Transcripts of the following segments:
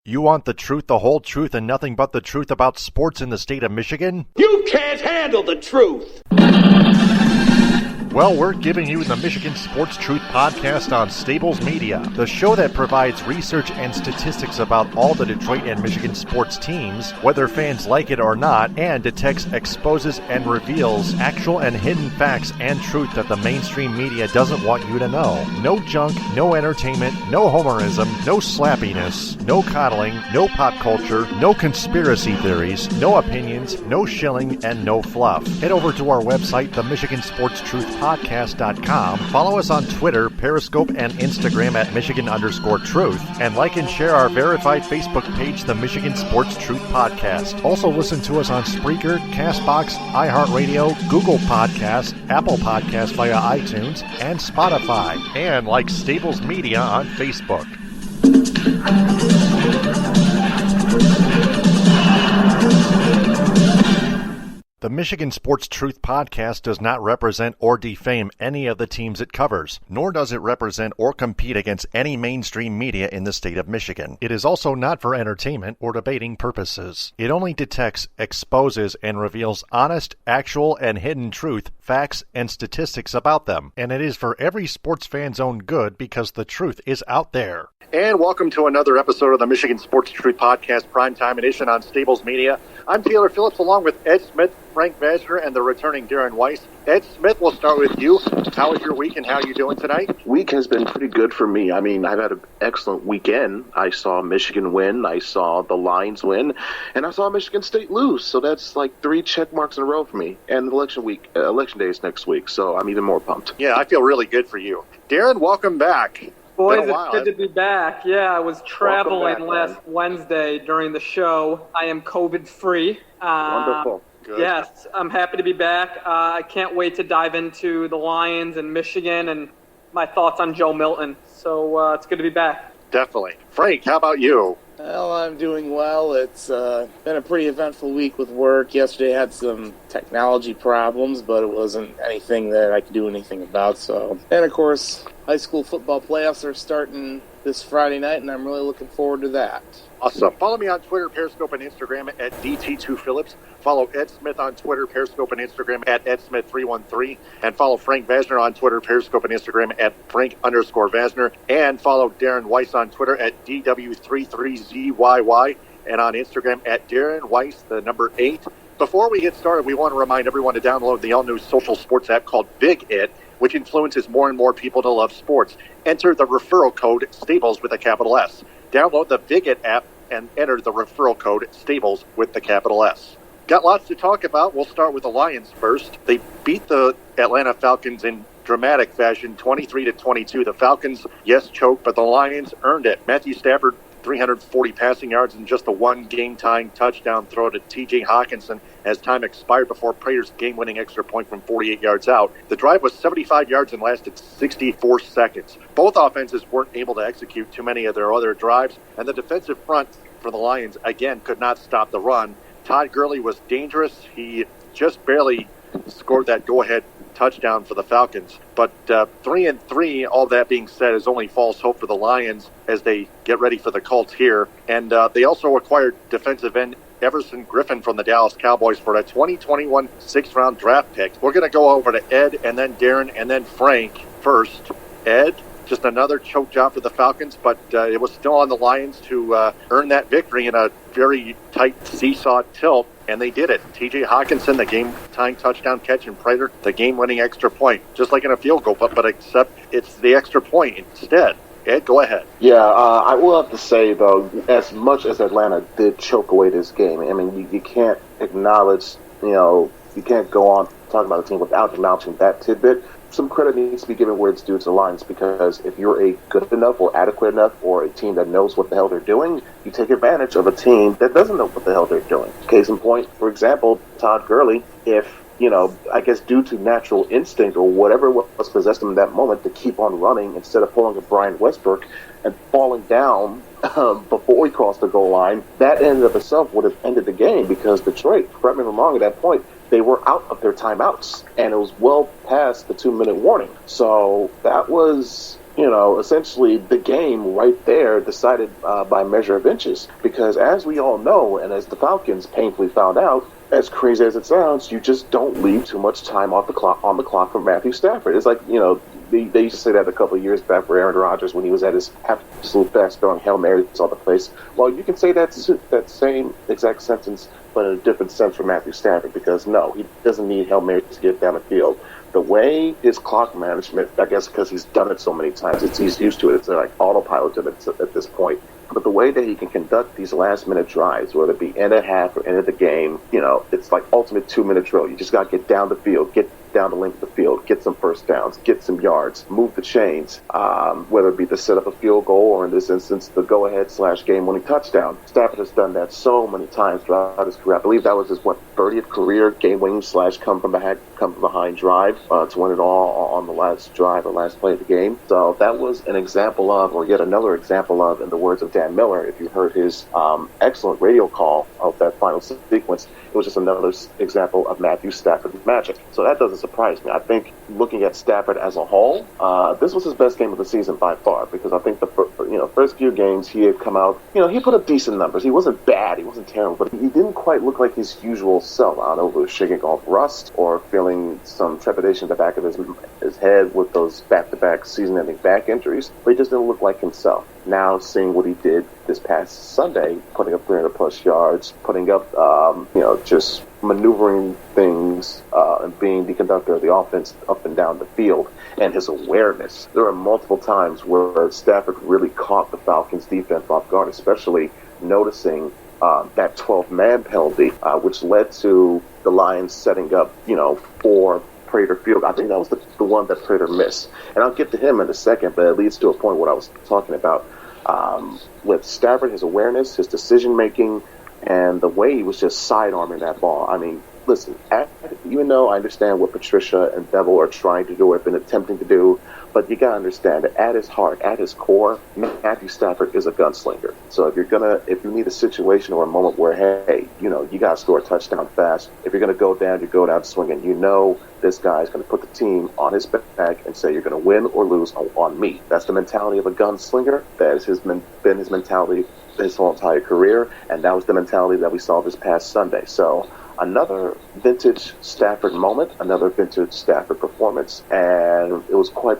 You want the truth, the whole truth, and nothing but the truth about sports in the state of Michigan? You can't handle the truth! Well, we're giving you the Michigan Sports Truth Podcast on Stables Media, the show that provides research and statistics about all the Detroit and Michigan sports teams, whether fans like it or not, and detects, exposes, and reveals actual and hidden facts and truth that the mainstream media doesn't want you to know. No junk, no entertainment, no homerism, no slappiness, no coddling, no pop culture, no conspiracy theories, no opinions, no shilling, and no fluff. Head over to our website, the Michigan Sports Truth Podcast.com. Follow us on Twitter, Periscope, and Instagram at Michigan_Truth, and like and share our verified Facebook page, the Michigan Sports Truth Podcast. Also listen to us on Spreaker, CastBox, iHeartRadio, Google Podcast, Apple Podcast via iTunes, and Spotify, and like Stables Media on Facebook. The Michigan Sports Truth Podcast does not represent or defame any of the teams it covers, nor does it represent or compete against any mainstream media in the state of Michigan. It is also not for entertainment or debating purposes. It only detects, exposes, and reveals honest, actual, and hidden truth, facts, and statistics about them. And it is for every sports fan's own good because the truth is out there. And welcome to another episode of the Michigan Sports Truth Podcast Primetime Edition on Stables Media. I'm Taylor Phillips along with Ed Smith, Frank Vasner, and the returning Darren Weiss. Ed Smith, we'll start with you. How was your week and how are you doing tonight? Week has been pretty good for me. I mean, I've had an excellent weekend. I saw Michigan win, I saw the Lions win, and I saw Michigan State lose. So that's like 3 check marks in a row for me. And election day is next week, so I'm even more pumped. Yeah, I feel really good for you. Darren, welcome back. Boys, it's good to be back. Yeah, I was traveling last Wednesday during the show. I am COVID-free. Wonderful. Good. Yes, I'm happy to be back. I can't wait to dive into the Lions and Michigan and my thoughts on Joe Milton. So it's good to be back. Definitely. Frank, how about you? Well, I'm doing well. It's been a pretty eventful week with work. Yesterday I had some technology problems, but it wasn't anything that I could do anything about. So, and of course, high school football playoffs are starting this Friday night, and I'm really looking forward to that. Awesome. Follow me on Twitter, Periscope, and Instagram at DT2Phillips. Follow Ed Smith on Twitter, Periscope, and Instagram at EdSmith313. And follow Frank Vasner on Twitter, Periscope, and Instagram at Frank_Vasner. And follow Darren Weiss on Twitter at DW33ZYY. And on Instagram at Darren Weiss, the number 8. Before we get started, we want to remind everyone to download the all-new social sports app called Big It, which influences more and more people to love sports. Enter the referral code STABLES with a capital S. Download the Big It app and enter the referral code STABLES with the capital S. Got lots to talk about. We'll start with the Lions first. They beat the Atlanta Falcons in dramatic fashion, 23-22. The Falcons, yes, choked, but the Lions earned it. Matthew Stafford, 340 passing yards and just a one game-tying touchdown throw to T.J. Hawkinson as time expired before Prater's game-winning extra point from 48 yards out. The drive was 75 yards and lasted 64 seconds. Both offenses weren't able to execute too many of their other drives, and the defensive front for the Lions, again, could not stop the run. Todd Gurley was dangerous. He just barely scored that go-ahead touchdown for the Falcons. But 3-3, all that being said, is only false hope for the Lions as they get ready for the Colts here. And they also acquired defensive end Everson Griffin from the Dallas Cowboys for a 2021 sixth-round draft pick. We're going to go over to Ed and then Darren and then Frank first. Ed, just another choke job for the Falcons, but it was still on the Lions to earn that victory in a very tight seesaw tilt. And they did it. T.J. Hawkinson, the game-tying touchdown catch, and Prater, the game-winning extra point. Just like in a field goal, but except it's the extra point instead. Ed, go ahead. Yeah, I will have to say, though, as much as Atlanta did choke away this game, I mean, you can't acknowledge, you can't go on talking about a team without acknowledging that tidbit. Some credit needs to be given where it's due to the Lions, because if you're a good enough or adequate enough or a team that knows what the hell they're doing, you take advantage of a team that doesn't know what the hell they're doing. Case in point, for example, Todd Gurley, if, I guess due to natural instinct or whatever was possessed him in that moment to keep on running instead of pulling a Brian Westbrook and falling down before he crossed the goal line, that in and of itself would have ended the game, because Detroit, correct me if I'm wrong at that point, they were out of their timeouts, and it was well past the 2-minute warning. So that was essentially the game right there decided by measure of inches. Because as we all know, and as the Falcons painfully found out, as crazy as it sounds, you just don't leave too much time on the clock for Matthew Stafford. It's like, they used to say that a couple of years back for Aaron Rodgers when he was at his absolute best throwing Hail Marys all the place. Well, you can say that same exact sentence, but in a different sense for Matthew Stafford, because no, he doesn't need Hail Marys to get down the field. The way his clock management, I guess because he's done it so many times, he's used to it. It's like autopilot at this point. But the way that he can conduct these last-minute drives, whether it be end of half or end of the game, it's like ultimate 2-minute drill. You just got to get down the field, get down the length of the field, get some first downs, get some yards, move the chains, whether it be to set up a field goal or in this instance, the go-ahead / game-winning touchdown. Stafford has done that so many times throughout his career. I believe that was his, 30th career game-winning / come from behind drive to win it all on the last drive or last play of the game. So that was an example of, or yet another example of, in the words of Dan Miller, if you heard his excellent radio call of that final sequence, it was just another example of Matthew Stafford's magic. So that doesn't surprise me. I think looking at Stafford as a whole, this was his best game of the season by far, because I think the first few games he had come out, he put up decent numbers. He wasn't bad, he wasn't terrible, but he didn't quite look like his usual self. I don't know if it was shaking off rust or feeling some trepidation in the back of his head with those back-to-back season-ending back injuries, but he just didn't look like himself. Now, seeing what he did this past Sunday, putting up 300-plus yards, putting up, just maneuvering things and being the conductor of the offense up and down the field, and his awareness. There are multiple times where Stafford really caught the Falcons' defense off guard, especially noticing that 12-man penalty, which led to the Lions setting up, for Prater Field. I think that was the one that Prater missed. And I'll get to him in a second, but it leads to a point what I was talking about. With Stafford, his awareness, his decision-making, and the way he was just sidearming that ball. I mean, listen, even though I understand what Patricia and Bevel are trying to do or have been attempting to do, but you got to understand that at his heart, at his core, Matthew Stafford is a gunslinger. So if you need a situation or a moment where, hey, you got to score a touchdown fast. If you're going to go down, you go down swinging. This guy is going to put the team on his back and say, you're going to win or lose on me. That's the mentality of a gunslinger. That has been his mentality his whole entire career, and that was the mentality that we saw this past Sunday. So another vintage Stafford moment, another vintage Stafford performance, and it was quite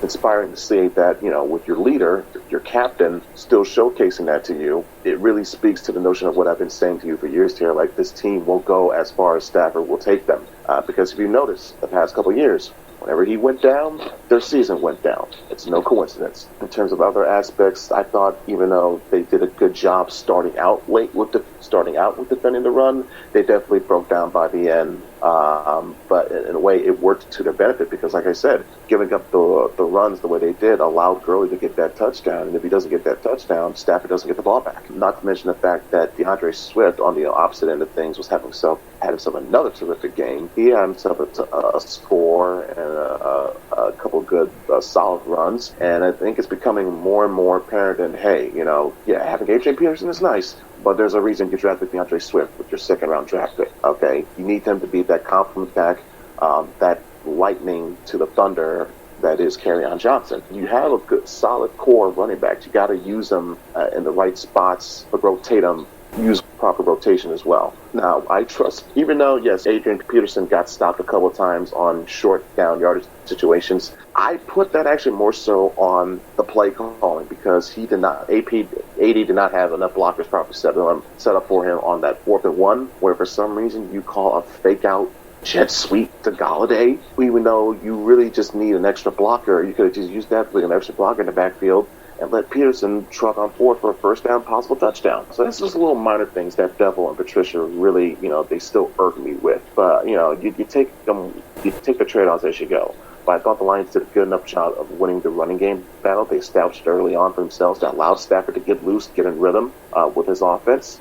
inspiring to see that, with your leader, your captain, still showcasing that to you. It really speaks to the notion of what I've been saying to you for years here, like this team will go as far as Stafford will take them. Because if you notice, the past couple of years, whenever he went down, their season went down. It's no coincidence. In terms of other aspects, I thought even though they did a good job starting out with defending the run, they definitely broke down by the end. But in a way, it worked to their benefit because, like I said, giving up the runs the way they did allowed Gurley to get that touchdown. And if he doesn't get that touchdown, Stafford doesn't get the ball back. Not to mention the fact that DeAndre Swift, on the opposite end of things, had himself another terrific game. He had himself a score and a couple good solid runs. And I think it's becoming more and more apparent that, hey, having A.J. Peterson is nice, but there's a reason you drafted DeAndre Swift with your second-round draft pick, okay? You need them to be that complement back, that lightning to the thunder that is Kerryon Johnson. You have a good, solid core of running backs. You got to use them in the right spots, but rotate them, use proper rotation as well. Now, I trust, even though, yes, Adrian Peterson got stopped a couple of times on short down yardage situations, I put that actually more so on the play calling because AD did not have enough blockers properly set up for him on that 4th and 1, where for some reason you call a fake out jet sweep to Galladay, even though you really just need an extra blocker. You could have just used that with an extra blocker in the backfield and let Peterson truck on forward for a first down, possible touchdown. So this is little minor things that Bevel and Patricia really, they still irk me with. But, you take the trade-offs as you go. But I thought the Lions did a good enough job of winning the running game battle. They established early on for themselves that allowed Stafford to get loose, get in rhythm with his offense,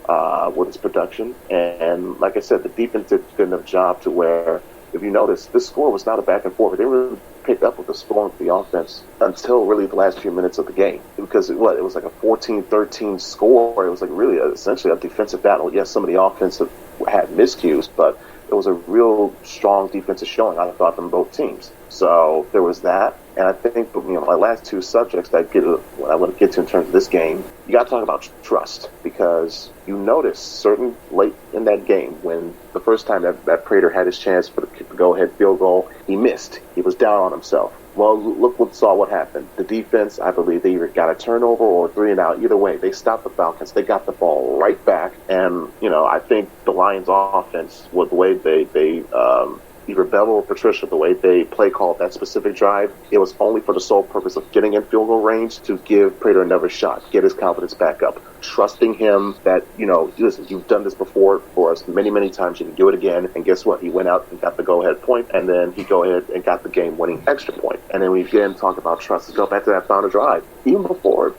with his production. And like I said, the defense did a good enough job to where, if you notice, this score was not a back and forth. They really picked up with the scoring of the offense until really the last few minutes of the game. Because it was like a 14-13 score. It was like really essentially a defensive battle. Yes, some of the offensive had miscues, but it was a real strong defensive showing, I thought, from both teams. So there was that. And I think, my last two subjects that what I want to get to in terms of this game, you got to talk about trust, because you notice certain late in that game when the first time that Prater had his chance for the go-ahead field goal, he missed. He was down on himself. Well, saw what happened. The defense, I believe, they either got a turnover or 3-and-out. Either way, they stopped the Falcons. They got the ball right back. And, I think the Lions' offense, with the way they either Bevel or Patricia, the way they play called that specific drive, it was only for the sole purpose of getting in field goal range to give Prater another shot, get his confidence back up, trusting him that, listen, you've done this before for us many, many times. You can do it again. And guess what? He went out and got the go-ahead point, and then he go ahead and got the game-winning extra point. And then we again talk about trust. Let's go back to that founder drive. Even before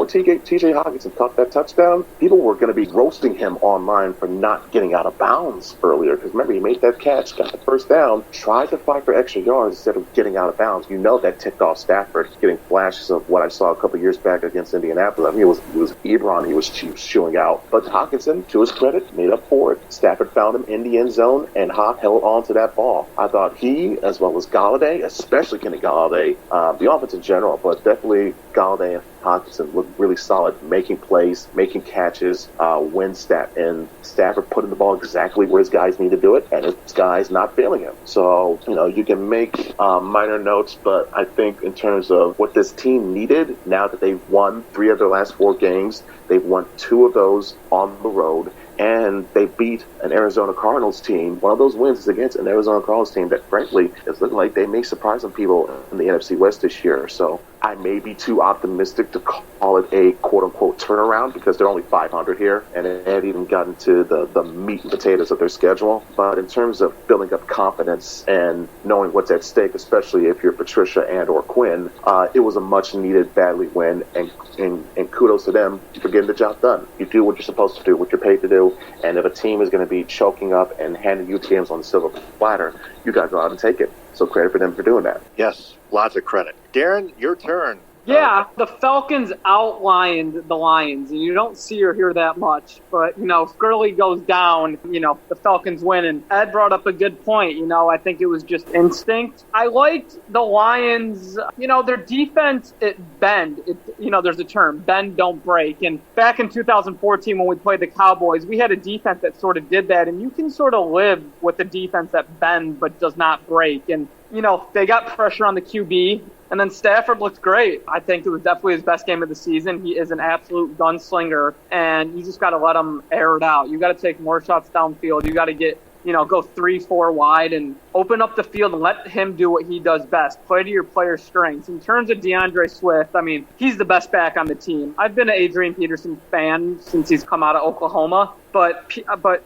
T.J. Hawkinson caught that touchdown, people were going to be roasting him online for not getting out of bounds earlier. Because remember, he made that catch, got the first down, tried to fight for extra yards instead of getting out of bounds. That ticked off Stafford, getting flashes of what I saw a couple years back against Indianapolis. I mean, it was Ebron he was chewing out. But Hawkinson, to his credit, made up for it. Stafford found him in the end zone, and Hawk held on to that ball. I thought he, as well as Galladay, especially Kenny Galladay, the offense in general, but definitely Galladay and Hawkinson looked really solid, making plays, making catches, when Stafford putting the ball exactly where his guys need to do it, and his guys not failing him. So, you can make minor notes, but I think in terms of what this team needed, now that they've won 3 of their last 4 games, they've won 2 of those on the road, and they beat an Arizona Cardinals team. One of those wins is against an Arizona Cardinals team that, frankly, is looking like they may surprise some people in the NFC West this year. So I may be too optimistic to call it a quote-unquote turnaround, because they're only 500 here, and they haven't even gotten to the meat and potatoes of their schedule. But in terms of building up confidence and knowing what's at stake, especially if you're Patricia and or Quinn, it was a much-needed, badly win, and kudos to them for getting the job done. You do what you're supposed to do, what you're paid to do, and if a team is going to be choking up and handing you games on the silver platter, you got to go out and take it. So credit for them for doing that. Yes, lots of credit. Darren, your turn. Yeah, the Falcons outlined the Lions, and you don't see or hear that much. But, Gurley goes down, the Falcons win. And Ed brought up a good point. I think it was just instinct. I liked the Lions, their defense, it bend. There's a term, bend, don't break. And back in 2014 when we played the Cowboys, we had a defense that sort of did that. And you can sort of live with a defense that bends but does not break. And, they got pressure on the QB. And then Stafford looked great. I think it was definitely his best game of the season. He is an absolute gunslinger, and you just got to let him air it out. You got to take more shots downfield. You got to get, go 3-4 wide and open up the field and let him do what he does best. Play to your player's strengths. In terms of DeAndre Swift, he's the best back on the team. I've been an Adrian Peterson fan since he's come out of Oklahoma. But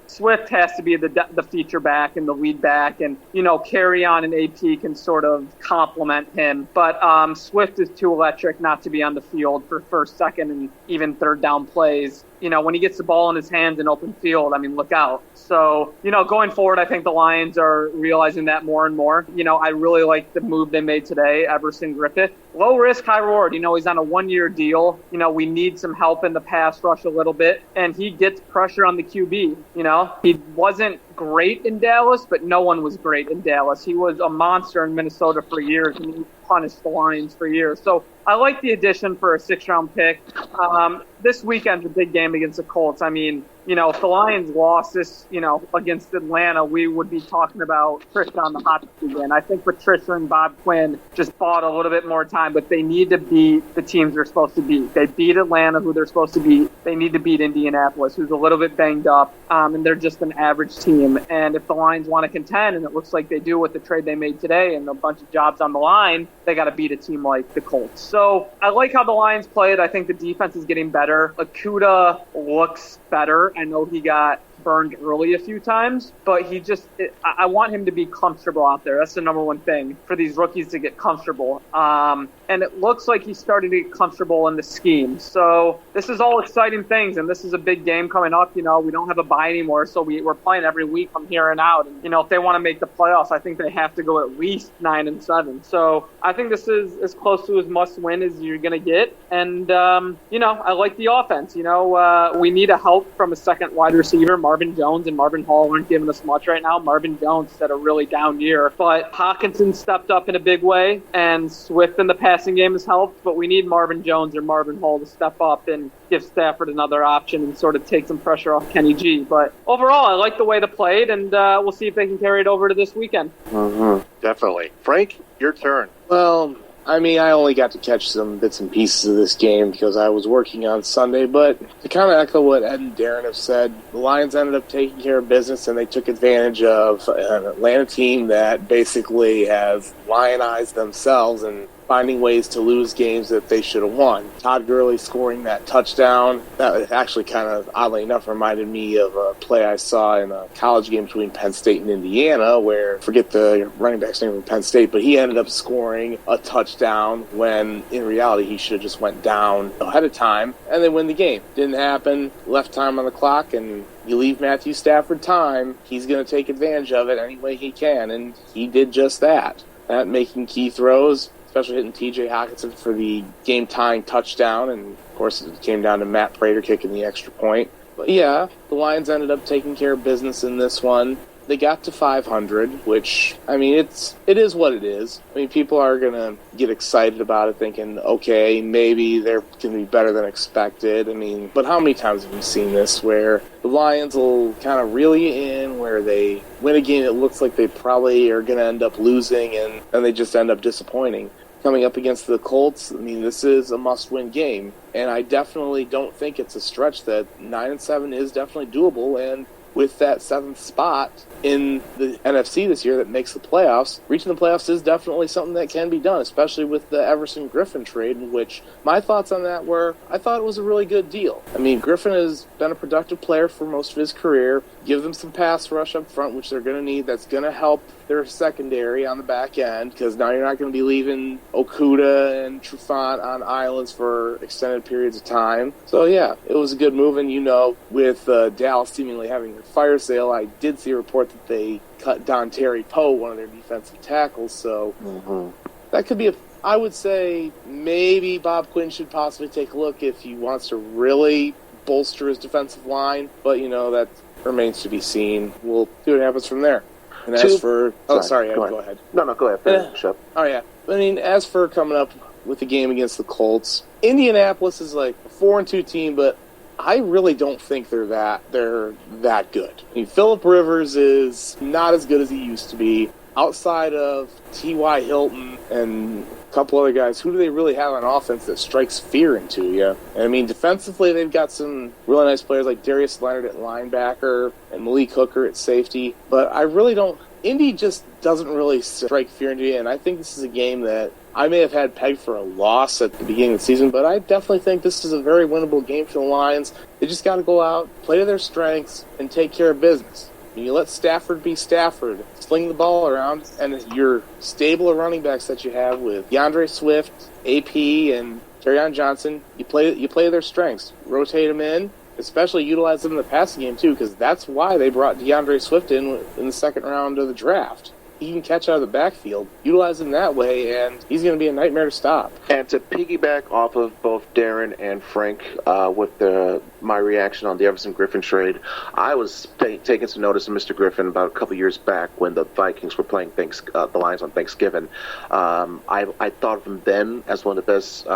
Swift has to be the feature back and the lead back, and Carry On and AP can sort of complement him. But Swift is too electric not to be on the field for first, second, and even third down plays. When he gets the ball in his hands in open field, look out. So going forward, I think the Lions are realizing that more and more. I really like the move they made today, Everson Griffith. Low risk, high reward. He's on a 1-year deal. We need some help in the pass rush a little bit, and he gets pressure on the QB. He wasn't great in Dallas, but no one was great in Dallas. He was a monster in Minnesota for years, and he punished the Lions for years. So I like the addition for a 6th-round pick. This weekend's a big game against the Colts. If the Lions lost this, against Atlanta, we would be talking about Patricia on the hot seat again. I think Patricia and Bob Quinn just bought a little bit more time, but they need to beat the teams they're supposed to beat. They beat Atlanta, who they're supposed to beat. They need to beat Indianapolis, who's a little bit banged up, and they're just an average team. And if the Lions want to contend, and it looks like they do with the trade they made today and a bunch of jobs on the line, they got to beat a team like the Colts. So I like how the Lions played. I think the defense is getting better. Akuda looks better. I know he got burned early a few times, but I want him to be comfortable out there. That's the number one thing for these rookies, to get comfortable. and it looks like he's starting to get comfortable in the scheme. So this is all exciting things, and this is a big game coming up. We don't have a bye anymore, so we're playing every week from here on out. And, if they want to make the playoffs, I think they have to go at least 9-7. So I think this is as close to as must-win as you're going to get. And, I like the offense. We need a help from a second wide receiver. Marvin Jones and Marvin Hall aren't giving us much right now. Marvin Jones had a really down year, but Hawkinson stepped up in a big way, and Swift in the passing game has helped, but we need Marvin Jones or Marvin Hall to step up and give Stafford another option and sort of take some pressure off Kenny G. But overall, I like the way they played, and we'll see if they can carry it over to this weekend. Mm-hmm. Definitely. Frank, your turn. Well, I only got to catch some bits and pieces of this game because I was working on Sunday, but to kind of echo what Ed and Darren have said, the Lions ended up taking care of business, and they took advantage of an Atlanta team that basically has lionized themselves and finding ways to lose games that they should have won. Todd Gurley scoring that touchdown, that actually kind of, oddly enough, reminded me of a play I saw in a college game between Penn State and Indiana, where, forget the running back's name from Penn State, but he ended up scoring a touchdown when, in reality, he should have just went down ahead of time, and they win the game. Didn't happen, left time on the clock, and you leave Matthew Stafford time, he's going to take advantage of it any way he can, and he did just that. Making key throws, especially hitting T.J. Hawkinson for the game-tying touchdown, and, of course, it came down to Matt Prater kicking the extra point. But, yeah, the Lions ended up taking care of business in this one. They got to 500, which, it is what it is. People are going to get excited about it thinking, okay, maybe they're going to be better than expected. But how many times have we seen this where the Lions will kind of reel you in, where they win a game that looks like they probably are going to end up losing, and then they just end up disappointing? Coming up against the Colts, this is a must-win game, and I definitely don't think it's a stretch that 9-7 is definitely doable, and with that 7th spot in the NFC this year that makes the playoffs, reaching the playoffs is definitely something that can be done, especially with the Everson-Griffin trade, in which my thoughts on that were, I thought it was a really good deal. Griffin has been a productive player for most of his career. Give them some pass rush up front, which they're going to need. That's going to help their secondary on the back end, because now you're not going to be leaving Okudah and Trufant on islands for extended periods of time. So, yeah, it was a good move. And, with Dallas seemingly having their fire sale, I did see a report that they cut Don Terry Poe, one of their defensive tackles. So that could be I would say maybe Bob Quinn should possibly take a look if he wants to really bolster his defensive line. But, that remains to be seen. We'll see what happens from there. And as for... Oh, sorry, go ahead. No, go ahead. Finish up. Oh, yeah. As for coming up with the game against the Colts, Indianapolis is like a 4-2 team, but I really don't think they're that good. Phillip Rivers is not as good as he used to be. Outside of T.Y. Hilton and a couple other guys, who do they really have on offense that strikes fear into you? And defensively, they've got some really nice players like Darius Leonard at linebacker and Malik Hooker at safety. But I really don't... Indy just doesn't really strike fear into you, and I think this is a game that I may have had pegged for a loss at the beginning of the season, but I definitely think this is a very winnable game for the Lions. They just got to go out, play to their strengths, and take care of business. You let Stafford be Stafford, sling the ball around, and your stable of running backs that you have with DeAndre Swift, AP, and Kerryon Johnson, you play their strengths. Rotate them in, especially utilize them in the passing game, too, because that's why they brought DeAndre Swift in the second round of the draft. He can catch out of the backfield, utilize him that way, and he's going to be a nightmare to stop. And to piggyback off of both Darren and Frank with my reaction on the Everson-Griffin trade, I was taking some notice of Mr. Griffin about a couple years back when the Vikings were playing the Lions on Thanksgiving. I thought of him then as one of the best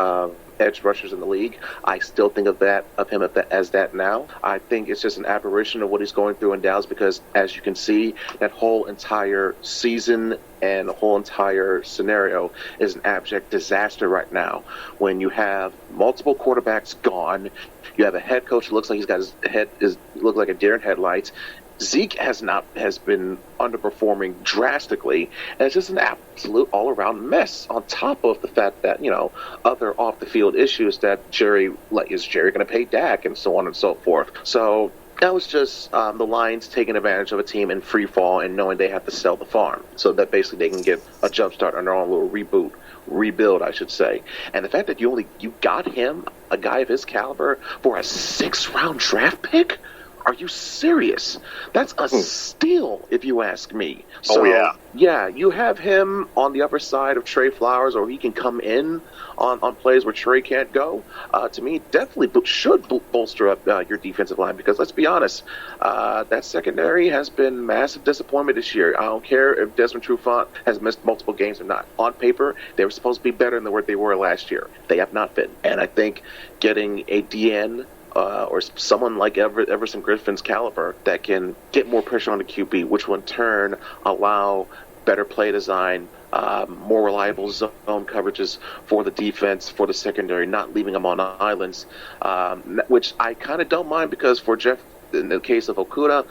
edge rushers in the league. I still think of him as that now. I think it's just an aberration of what he's going through in Dallas, because as you can see, that whole entire season and the whole entire scenario is an abject disaster right now. When you have multiple quarterbacks gone, you have a head coach who looks like he's got his head looks like a deer in headlights. Zeke has been underperforming drastically, and it's just an absolute all-around mess, on top of the fact that, other off-the-field issues that is Jerry going to pay Dak, and so on and so forth. So That was just the Lions taking advantage of a team in free fall and knowing they have to sell the farm so that basically they can get a jump start on their own little rebuild, I should say. And the fact that you got him, a guy of his caliber, for a 6th-round draft pick? Are you serious? That's a steal, if you ask me. So, yeah, you have him on the upper side of Trey Flowers, or he can come in on plays where Trey can't go. To me, definitely should bolster up your defensive line because, let's be honest, that secondary has been massive disappointment this year. I don't care if Desmond Trufant has missed multiple games or not. On paper, they were supposed to be better than what they were last year. They have not been. And I think getting a DN or someone like Everson Griffin's caliber that can get more pressure on the QB, which will in turn allow better play design, more reliable zone coverages for the defense, for the secondary, not leaving them on islands, which I kind of don't mind because for Jeff, in the case of Okuda,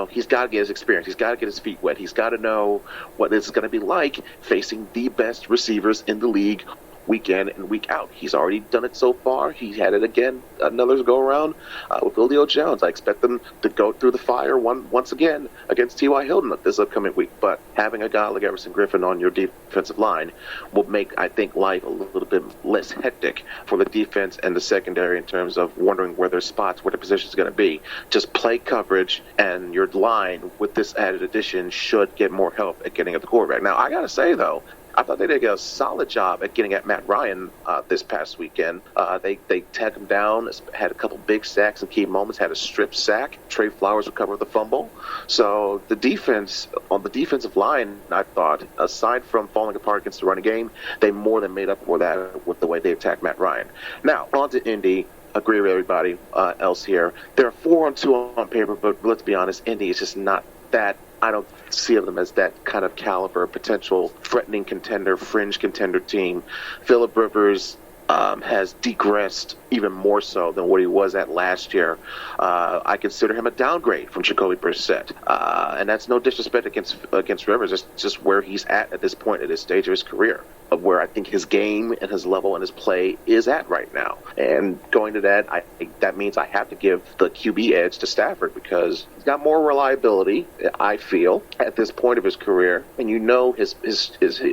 he's got to get his experience. He's got to get his feet wet. He's got to know what it's going to be like facing the best receivers in the league week in and week out. He's already done it so far. He had it again, another go around with Julio Jones. I expect them to go through the fire once again against T.Y. Hilton this upcoming week. But having a guy like Everson Griffin on your defensive line will make, I think, life a little bit less hectic for the defense and the secondary in terms of wondering where their spots, where the position is going to be. Just play coverage, and your line with this added addition should get more help at getting at the quarterback. Now, I got to say, though, I thought they did a solid job at getting at Matt Ryan this past weekend. They tagged him down, had a couple big sacks in key moments, had a strip sack. Trey Flowers recovered the fumble. So the defense, on the defensive line, I thought, aside from falling apart against the running game, they more than made up for that with the way they attacked Matt Ryan. Now, on to Indy. Agree with everybody else here. They're 4-2 on paper, but let's be honest, Indy is just not that. I don't see them as that kind of caliber, potential threatening contender, fringe contender team. Phillip Rivers has degressed even more so than what he was at last year. I consider him a downgrade from Jacoby Brissett. And that's no disrespect against Rivers. It's just where he's at this point, at this stage of his career, of where I think his game and his level and his play is at right now. And going to that, that means I have to give the QB edge to Stafford because he's got more reliability, I feel, at this point of his career. And his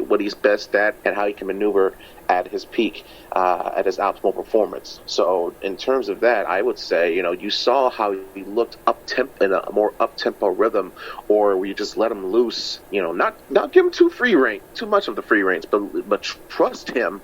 what he's best at and how he can maneuver at his peak, at his optimal performance. So in terms of that, I would say, you saw how he looked in a more up-tempo rhythm, or where you just let him loose, not give him too much of the free range, but trust him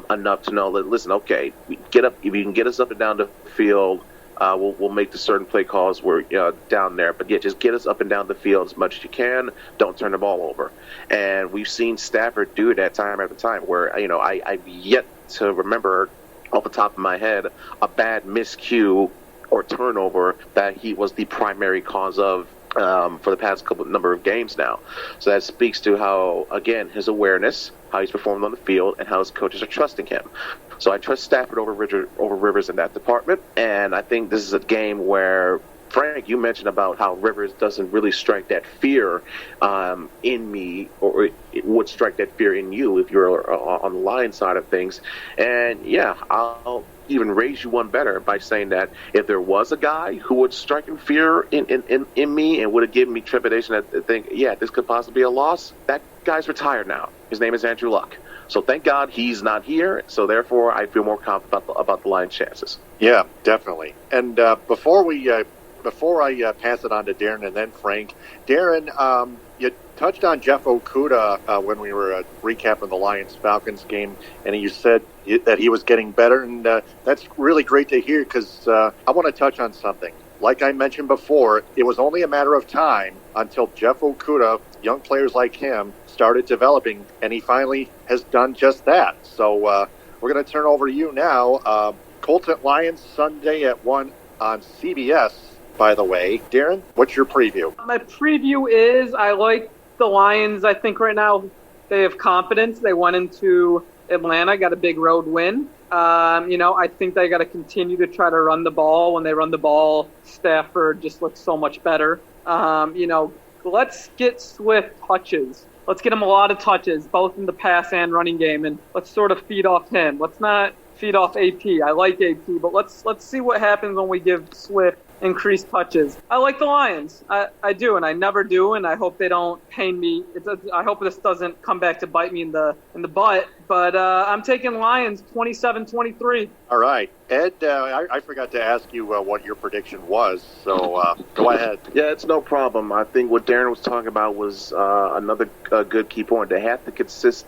enough to know that, listen, okay, get up, if you can get us up and down the field, we'll make the certain play calls where down there. But yeah, just get us up and down the field as much as you can. Don't turn the ball over. And we've seen Stafford do that time after time where, I've yet to remember off the top of my head a bad miscue or turnover that he was the primary cause of for the past number of games now. So that speaks to how, again, his awareness, how he's performing on the field, and how his coaches are trusting him. So I trust Stafford over Rivers in that department, and I think this is a game where, Frank, you mentioned about how Rivers doesn't really strike that fear in me, or it would strike that fear in you if you're on the Lions side of things. And yeah, I'll even raise you one better by saying that if there was a guy who would strike in fear in me and would have given me trepidation, I think, yeah, this could possibly be a loss, that guy's retired now. His name is Andrew Luck. So thank God he's not here. So therefore, I feel more confident about the Lions' chances. Yeah, definitely. And before I pass it on to Darren and then Frank, Darren, you touched on Jeff Okuda when we were recapping the Lions-Falcons game, and you said that he was getting better, and that's really great to hear because I want to touch on something. Like I mentioned before, it was only a matter of time until Jeff Okuda, young players like him, started developing, and he finally has done just that. So we're going to turn over to you now. Colts at Lions Sunday at 1 on CBS, by the way. Darren, what's your preview? My preview is I like the Lions. I think right now they have confidence. They went into Atlanta, got a big road win. I think they got to continue to try to run the ball. When they run the ball, Stafford just looks so much better. Let's get Swift touches. Let's get him a lot of touches, both in the pass and running game, and let's sort of feed off him. Let's not feed off AP. I like AP, but let's see what happens when we give Swift increased touches. I like the Lions. I do, and I never do, and I hope they don't pain me. I hope this doesn't come back to bite me in the butt. But I'm taking Lions 27-23. All right. Ed, I forgot to ask you what your prediction was, so go ahead. Yeah, it's no problem. I think what Darren was talking about was another good key point. They have to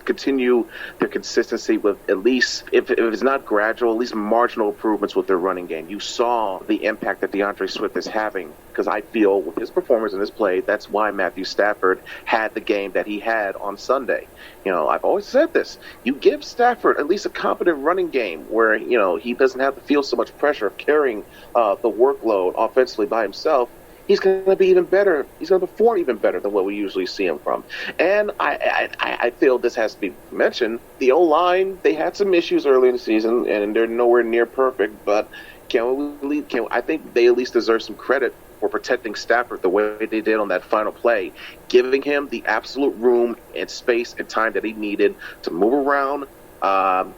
continue their consistency with at least, if it's not gradual, at least marginal improvements with their running game. You saw the impact that DeAndre Swift is having, because I feel with his performance in his play, that's why Matthew Stafford had the game that he had on Sunday. I've always said this. You give Stafford at least a competent running game where, he doesn't have to feel so much pressure of carrying the workload offensively by himself. He's going to be even better. He's going to perform even better than what we usually see him from. And I feel this has to be mentioned. The O-line, they had some issues early in the season, and they're nowhere near perfect. But I think they at least deserve some credit for protecting Stafford the way they did on that final play, giving him the absolute room and space and time that he needed to move around,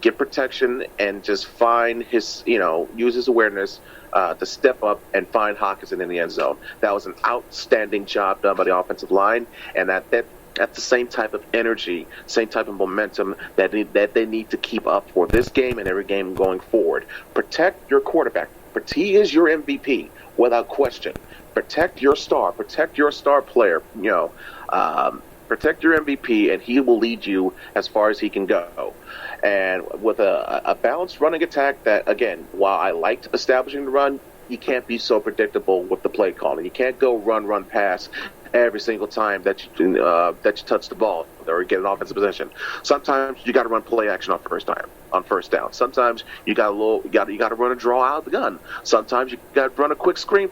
get protection, and just find his, use his awareness to step up and find Hawkinson in the end zone. That was an outstanding job done by the offensive line, and that's the same type of energy, same type of momentum that they need to keep up for this game and every game going forward. Protect your quarterback. He is your MVP, without question. Protect your star player. Protect your MVP, and he will lead you as far as he can go. And with a balanced running attack that, again, while I liked establishing the run, you can't be so predictable with the play calling. You can't go run, pass every single time that you touch the ball or get an offensive possession. Sometimes you got to run play action on first down. Sometimes you got to run a draw out of the gun. Sometimes you got to run a quick screen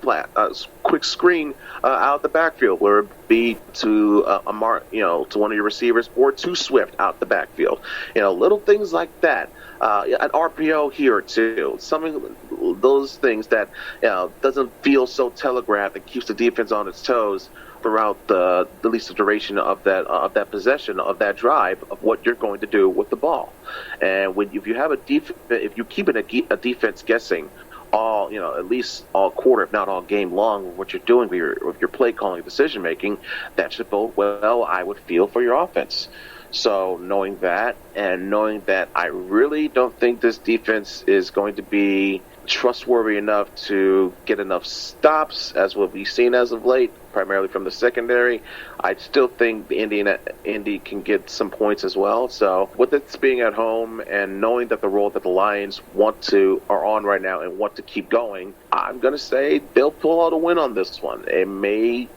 out the backfield, where it be to to one of your receivers or to Swift out the backfield. Little things like that. An RPO here or two. Some of those things that doesn't feel so telegraphed and keeps the defense on its toes throughout the least duration of that possession, of that drive, of what you're going to do with the ball. And if you have if you keep a defense guessing all, at least all quarter, if not all game long, what you're doing with your play calling, decision making, that should bode well, I would feel, for your offense. So knowing that, and knowing that I really don't think this defense is going to be trustworthy enough to get enough stops, as what we've seen as of late, primarily from the secondary, I still think the Indy can get some points as well. So with it being at home and knowing that the role that the Lions are on right now and want to keep going, I'm going to say they'll pull out a win on this one.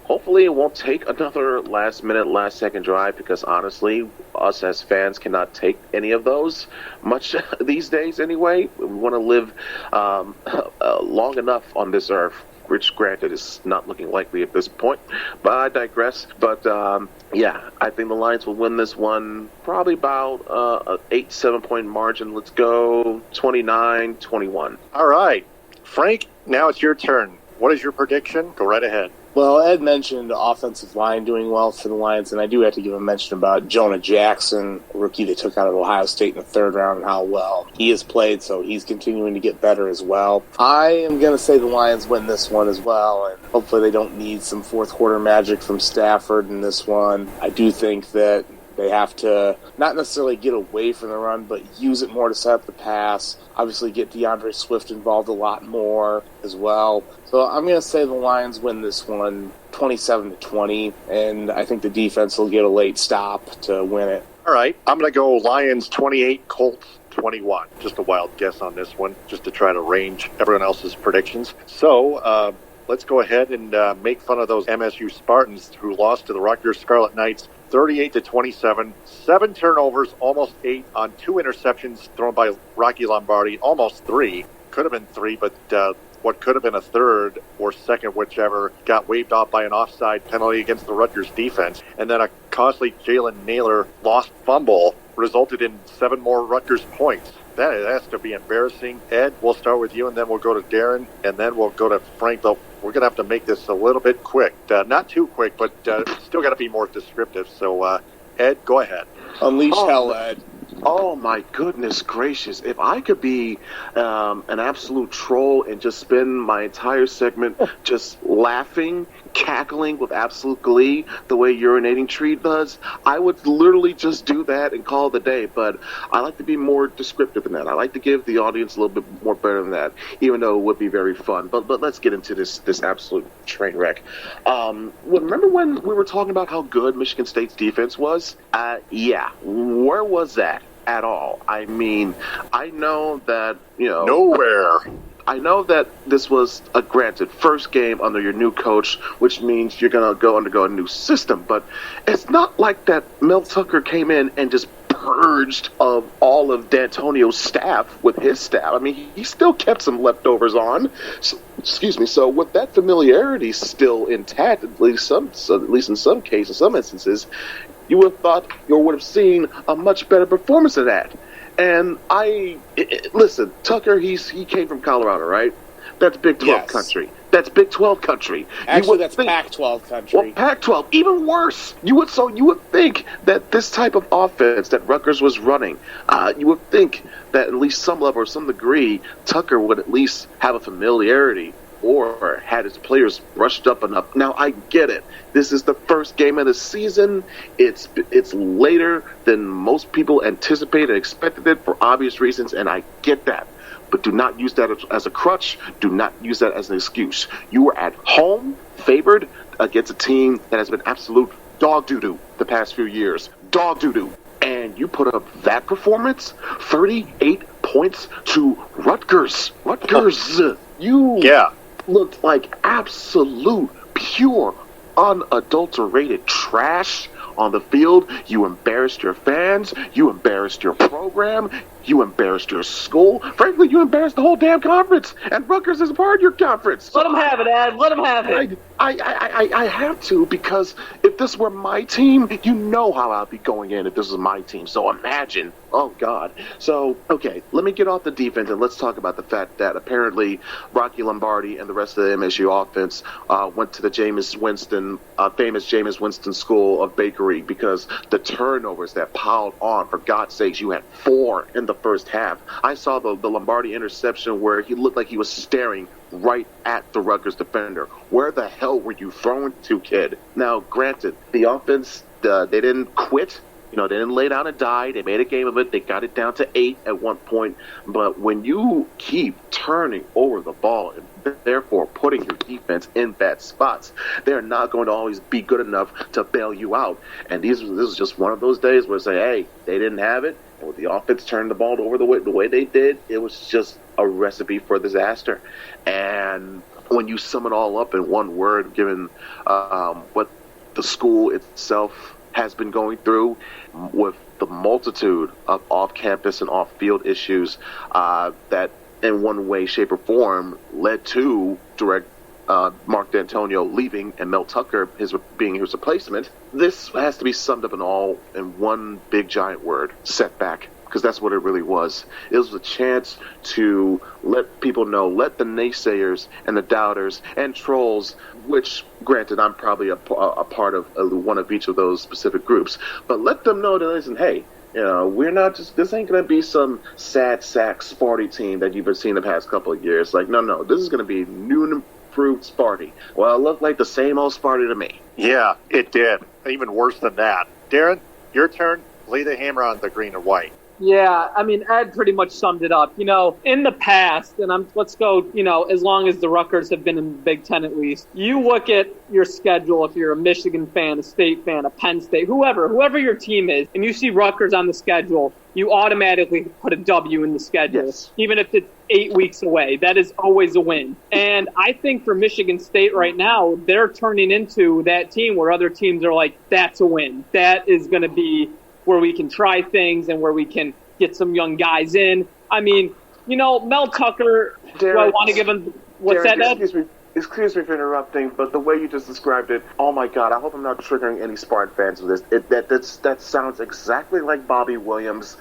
Hopefully it won't take another last second drive, because honestly, us as fans cannot take any of those much these days anyway. We want to live long enough on this earth, which granted is not looking likely at this point, but I digress. But I think the Lions will win this one probably about an 8-7 point margin. Let's go 29-21. All right, Frank, now it's your turn. What is your prediction? Go right ahead. Well, Ed mentioned the offensive line doing well for the Lions, and I do have to give a mention about Jonah Jackson, a rookie they took out of Ohio State in the third round, and how well he has played, so he's continuing to get better as well. I am going to say the Lions win this one as well, and hopefully they don't need some fourth quarter magic from Stafford in this one. I do think that they have to not necessarily get away from the run, but use it more to set up the pass. Obviously get DeAndre Swift involved a lot more as well. So I'm going to say the Lions win this one 27-20, and I think the defense will get a late stop to win it. All right, I'm going to go Lions 28, Colts 21. Just a wild guess on this one, just to try to range everyone else's predictions. So let's go ahead and make fun of those MSU Spartans who lost to the Rutgers Scarlet Knights 38-27, 7 turnovers, almost 8 on 2 interceptions thrown by Rocky Lombardi, almost 3. Could have been 3, but what could have been a third or second, whichever, got waved off by an offside penalty against the Rutgers defense. And then a costly Jalen Naylor lost fumble resulted in 7 more Rutgers points. That has to be embarrassing. Ed, we'll start with you, and then we'll go to Darren, and then we'll go to Frank. Though we're going to have to make this a little bit quick. Not too quick, but still got to be more descriptive. So, Ed, go ahead. Unleash hell, Ed. Oh my goodness gracious! If I could be an absolute troll and just spend my entire segment just laughing, cackling with absolute glee, the way Urinating Tree does, I would literally just do that and call it a day. But I like to be more descriptive than that. I like to give the audience a little bit more better than that, even though it would be very fun. But let's get into this absolute train wreck. Remember when we were talking about how good Michigan State's defense was? Yeah, where was that? At all. I mean, I know that, nowhere. I know that this was a granted first game under your new coach, which means you're going to undergo a new system, but it's not like that Mel Tucker came in and just purged of all of D'Antonio's staff with his staff. I mean, he still kept some leftovers on. So with that familiarity still intact, at least in some cases, some instances, you would have thought you would have seen a much better performance of that. And listen, Tucker, he came from Colorado, right? That's Big 12 country. That's Big 12 country. Actually, that's Pac-12 country. Well, Pac-12, even worse. You would think that this type of offense that Rutgers was running, you would think that at least some level or some degree, Tucker would at least have a familiarity or had his players brushed up enough. Now, I get it. This is the first game of the season. It's later than most people anticipated and expected it for obvious reasons, and I get that. But do not use that as a crutch. Do not use that as an excuse. You were at home, favored against a team that has been absolute dog doo-doo the past few years. Dog doo-doo. And you put up that performance, 38 points to Rutgers. You looked like absolute, pure, unadulterated trash on the field. You embarrassed your fans. You embarrassed your program. You embarrassed your school. Frankly, you embarrassed the whole damn conference. And Rutgers is a part of your conference. Let them have it, Ed. Let them have it. I have to, because if this were my team, you know how I'd be going in if this was my team. So imagine. Oh, God. So, okay, let me get off the defense and let's talk about the fact that apparently Rocky Lombardi and the rest of the MSU offense went to the famous Jameis Winston School of Bakery, because the turnovers that piled on, for God's sakes, you had 4 in the first half. I saw the Lombardi interception where he looked like he was staring right at the Rutgers defender. Where the hell were you throwing to, kid? Now, granted, the offense, they didn't quit. They didn't lay down and die. They made a game of it. They got it down to 8 at one point. But when you keep turning over the ball and therefore putting your defense in bad spots, they're not going to always be good enough to bail you out. And this is just one of those days where say, hey, they didn't have it. And with the offense turning the ball over the way they did, it was just a recipe for disaster. And when you sum it all up in one word, given what the school itself has been going through with the multitude of off-campus and off-field issues that in one way, shape, or led to direct Mark D'Antonio leaving and Mel Tucker being his replacement. This has to be summed up in one big giant word: setback. Because that's what it really was. It was a chance to let people know, let the naysayers and the doubters and trolls, which, granted, I'm probably a part of one of each of those specific groups, but let them know that, listen, hey, we're not just, this ain't going to be some sad sack Sparty team that you've been seeing the past couple of years. Like, no, this is going to be new and improved Sparty. Well, it looked like the same old Sparty to me. Yeah, it did. Even worse than that. Darren, your turn. Lay the hammer on the green and white. Yeah, I mean, Ed pretty much summed it up. In the past, and let's go, as long as the Rutgers have been in the Big Ten at least, you look at your schedule, if you're a Michigan fan, a State fan, a Penn State, whoever your team is, and you see Rutgers on the schedule, you automatically put a W in the schedule, yes. Even if it's 8 weeks away. That is always a win. And I think for Michigan State right now, they're turning into that team where other teams are like, that's a win. That is going to be where we can try things and where we can get some young guys in. I mean, Mel Tucker, do I want to give him – what's Darren, that, Ed? Excuse me for interrupting, but the way you just described it, oh my God, I hope I'm not triggering any Spartan fans with this. That sounds exactly like Bobby Williams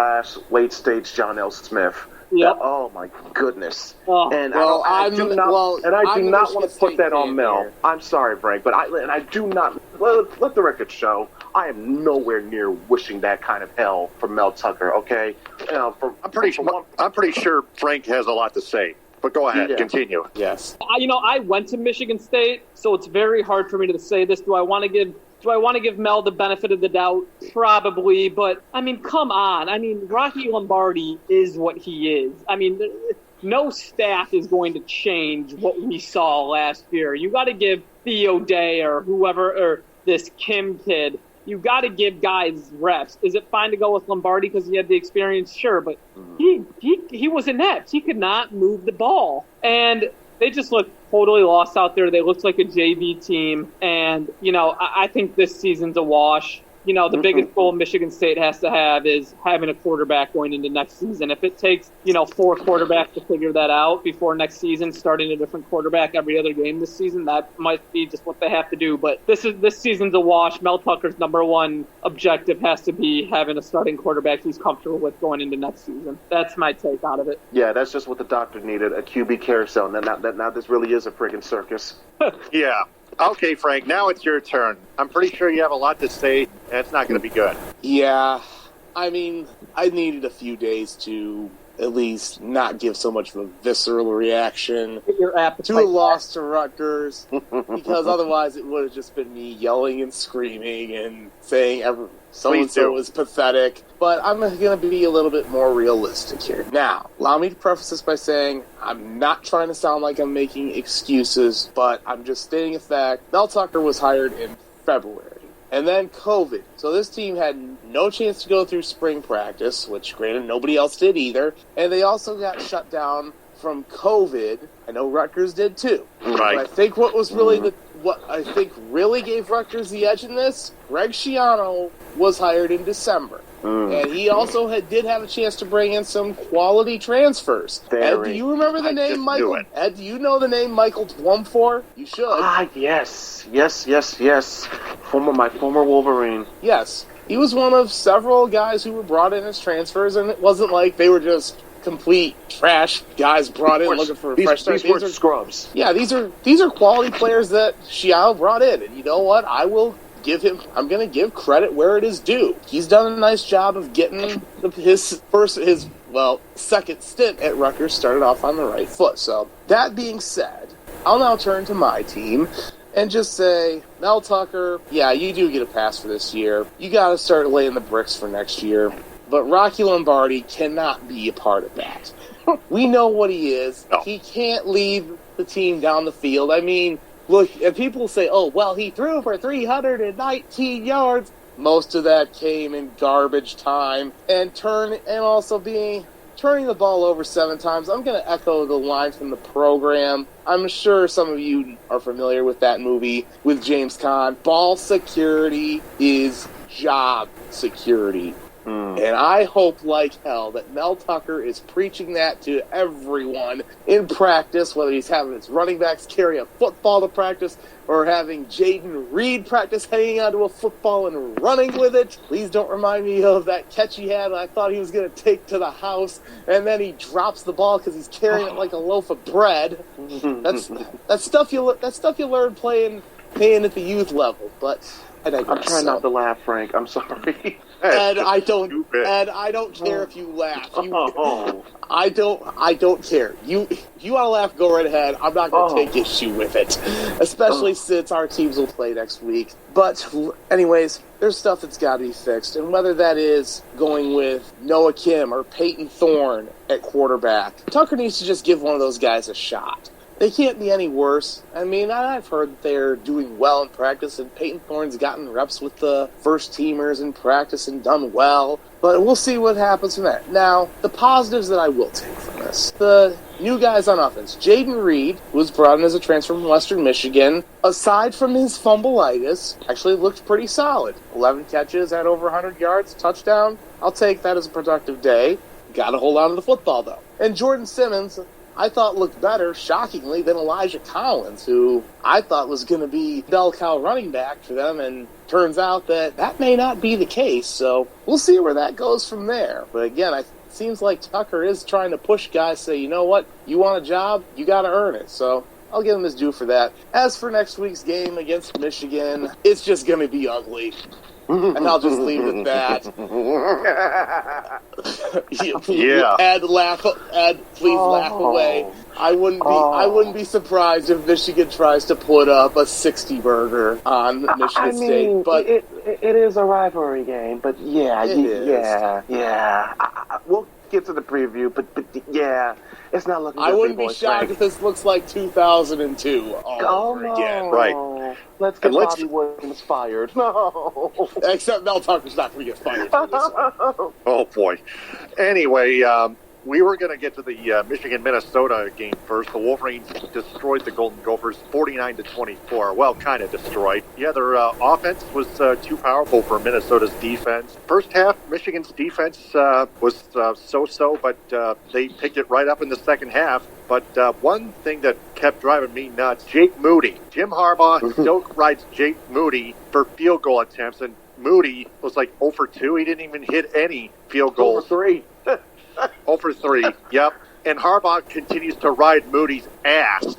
/ late-stage John L. Smith. Yep. Oh my goodness! Oh, And well, I do not want to put that on Mel. Here. I'm sorry, Frank, but I do not. Let the record show. I am nowhere near wishing that kind of hell for Mel Tucker. Okay, I'm pretty sure Frank has a lot to say. But go ahead, continue. Yes. I went to Michigan State, so it's very hard for me to say this. Do I want to give Mel the benefit of the doubt? Probably, but I mean, come on. I mean, Rocky Lombardi is what he is. I mean, no staff is going to change what we saw last year. You got to give Theo Day or whoever, or this Kim kid, you got to give guys reps. Is it fine to go with Lombardi because he had the experience? Sure, but he was inept. He could not move the ball. And they just looked totally lost out there. They looked like a JV team. And, I think this season's a wash. The biggest goal Michigan State has to have is having a quarterback going into next season. If it takes, 4 quarterbacks to figure that out before next season, starting a different quarterback every other game this season, that might be just what they have to do. But this season's a wash. Mel Tucker's number one objective has to be having a starting quarterback he's comfortable with going into next season. That's my take out of it. Yeah, that's just what the doctor needed, a QB carousel. Now this really is a friggin' circus. Yeah. Okay, Frank, now it's your turn. I'm pretty sure you have a lot to say, and it's not going to be good. Yeah. I mean, I needed a few days to at least not give so much of a visceral reaction to a loss to Rutgers, because otherwise it would have just been me yelling and screaming and saying so-and-so was pathetic. But I'm going to be a little bit more realistic here. Now, allow me to preface this by saying I'm not trying to sound like I'm making excuses, but I'm just stating a fact. Mel Tucker was hired in February. And then COVID. So this team had no chance to go through spring practice, which granted nobody else did either. And they also got shut down from COVID. I know Rutgers did too. Right. But I think what I think really gave Rutgers the edge in this, Greg Schiano was hired in December. And he also did have a chance to bring in some quality transfers. Ed, do you remember the name Michael? Ed, do you know the name Michael Dwumfor? You should. Yes. My former Wolverine. Yes. He was one of several guys who were brought in as transfers, and it wasn't like they were just complete trash guys brought in looking for a fresh start. These were scrubs. Yeah, these are quality players that Schiano brought in, and you know what? I'm going to give credit where it is due. He's done a nice job of getting his second stint at Rutgers started off on the right foot. So that being said, I'll now turn to my team and just say, Mel Tucker, yeah, you do get a pass for this year. You got to start laying the bricks for next year. But Rocky Lombardi cannot be a part of that. We know what he is. No. He can't lead the team down the field. I mean, look, and people say, oh, well, he threw for 319 yards. Most of that came in garbage time and turning the ball over 7 times. I'm going to echo the line from The Program. I'm sure some of you are familiar with that movie with James Caan. Ball security is job security. And I hope like hell that Mel Tucker is preaching that to everyone in practice, whether he's having his running backs carry a football to practice or having Jaden Reed practice hanging onto a football and running with it. Please don't remind me of that catch he had I thought he was going to take to the house, and then he drops the ball because he's carrying it like a loaf of bread. That's stuff you learn playing at the youth level, but I digress. I'm trying not to laugh, Frank. I'm sorry. And I don't care if you laugh. I don't care. If you want to laugh, go right ahead. I'm not going to take issue with it, especially since our teams will play next week. But anyways, there's stuff that's got to be fixed, and whether that is going with Noah Kim or Peyton Thorne at quarterback, Tucker needs to just give one of those guys a shot. They can't be any worse. I mean, I've heard that they're doing well in practice, and Peyton Thorne's gotten reps with the first-teamers in practice and done well. But we'll see what happens from there. Now, the positives that I will take from this. The new guys on offense. Jaden Reed, who was brought in as a transfer from Western Michigan, aside from his fumbleitis, actually looked pretty solid. 11 catches at over 100 yards, touchdown. I'll take that as a productive day. Got to hold on to the football, though. And Jordan Simmons, I thought looked better, shockingly, than Elijah Collins, who I thought was going to be bell cow running back for them, and turns out that may not be the case, so we'll see where that goes from there. But again, seems like Tucker is trying to push guys, say, you know what, you want a job, you got to earn it. So I'll give him his due for that. As for next week's game against Michigan, it's just going to be ugly. And I'll just leave it at that. Ed, please laugh away. I wouldn't be surprised if Michigan tries to put up a 60 burger on Michigan State. But it is a rivalry game. But yeah, we'll get to the preview. But yeah, it's not looking good. I wouldn't be shocked if this looks like 2002 all over again. Right. Let's get Bobby Williams fired. No. Except Mel Tucker's not going to get fired for this one. Oh, boy. Anyway, we were going to get to the Michigan-Minnesota game first. The Wolverines destroyed the Golden Gophers 49-24. Well, kind of destroyed. Yeah, their offense was too powerful for Minnesota's defense. First half, Michigan's defense was so-so, but they picked it right up in the second half. But one thing that kept driving me nuts, Jake Moody. Jim Harbaugh still rides Jake Moody for field goal attempts, and Moody was like 0 for 2. He didn't even hit any field goals. 0 for 3. 0 for 3, yep. And Harbaugh continues to ride Moody's ass.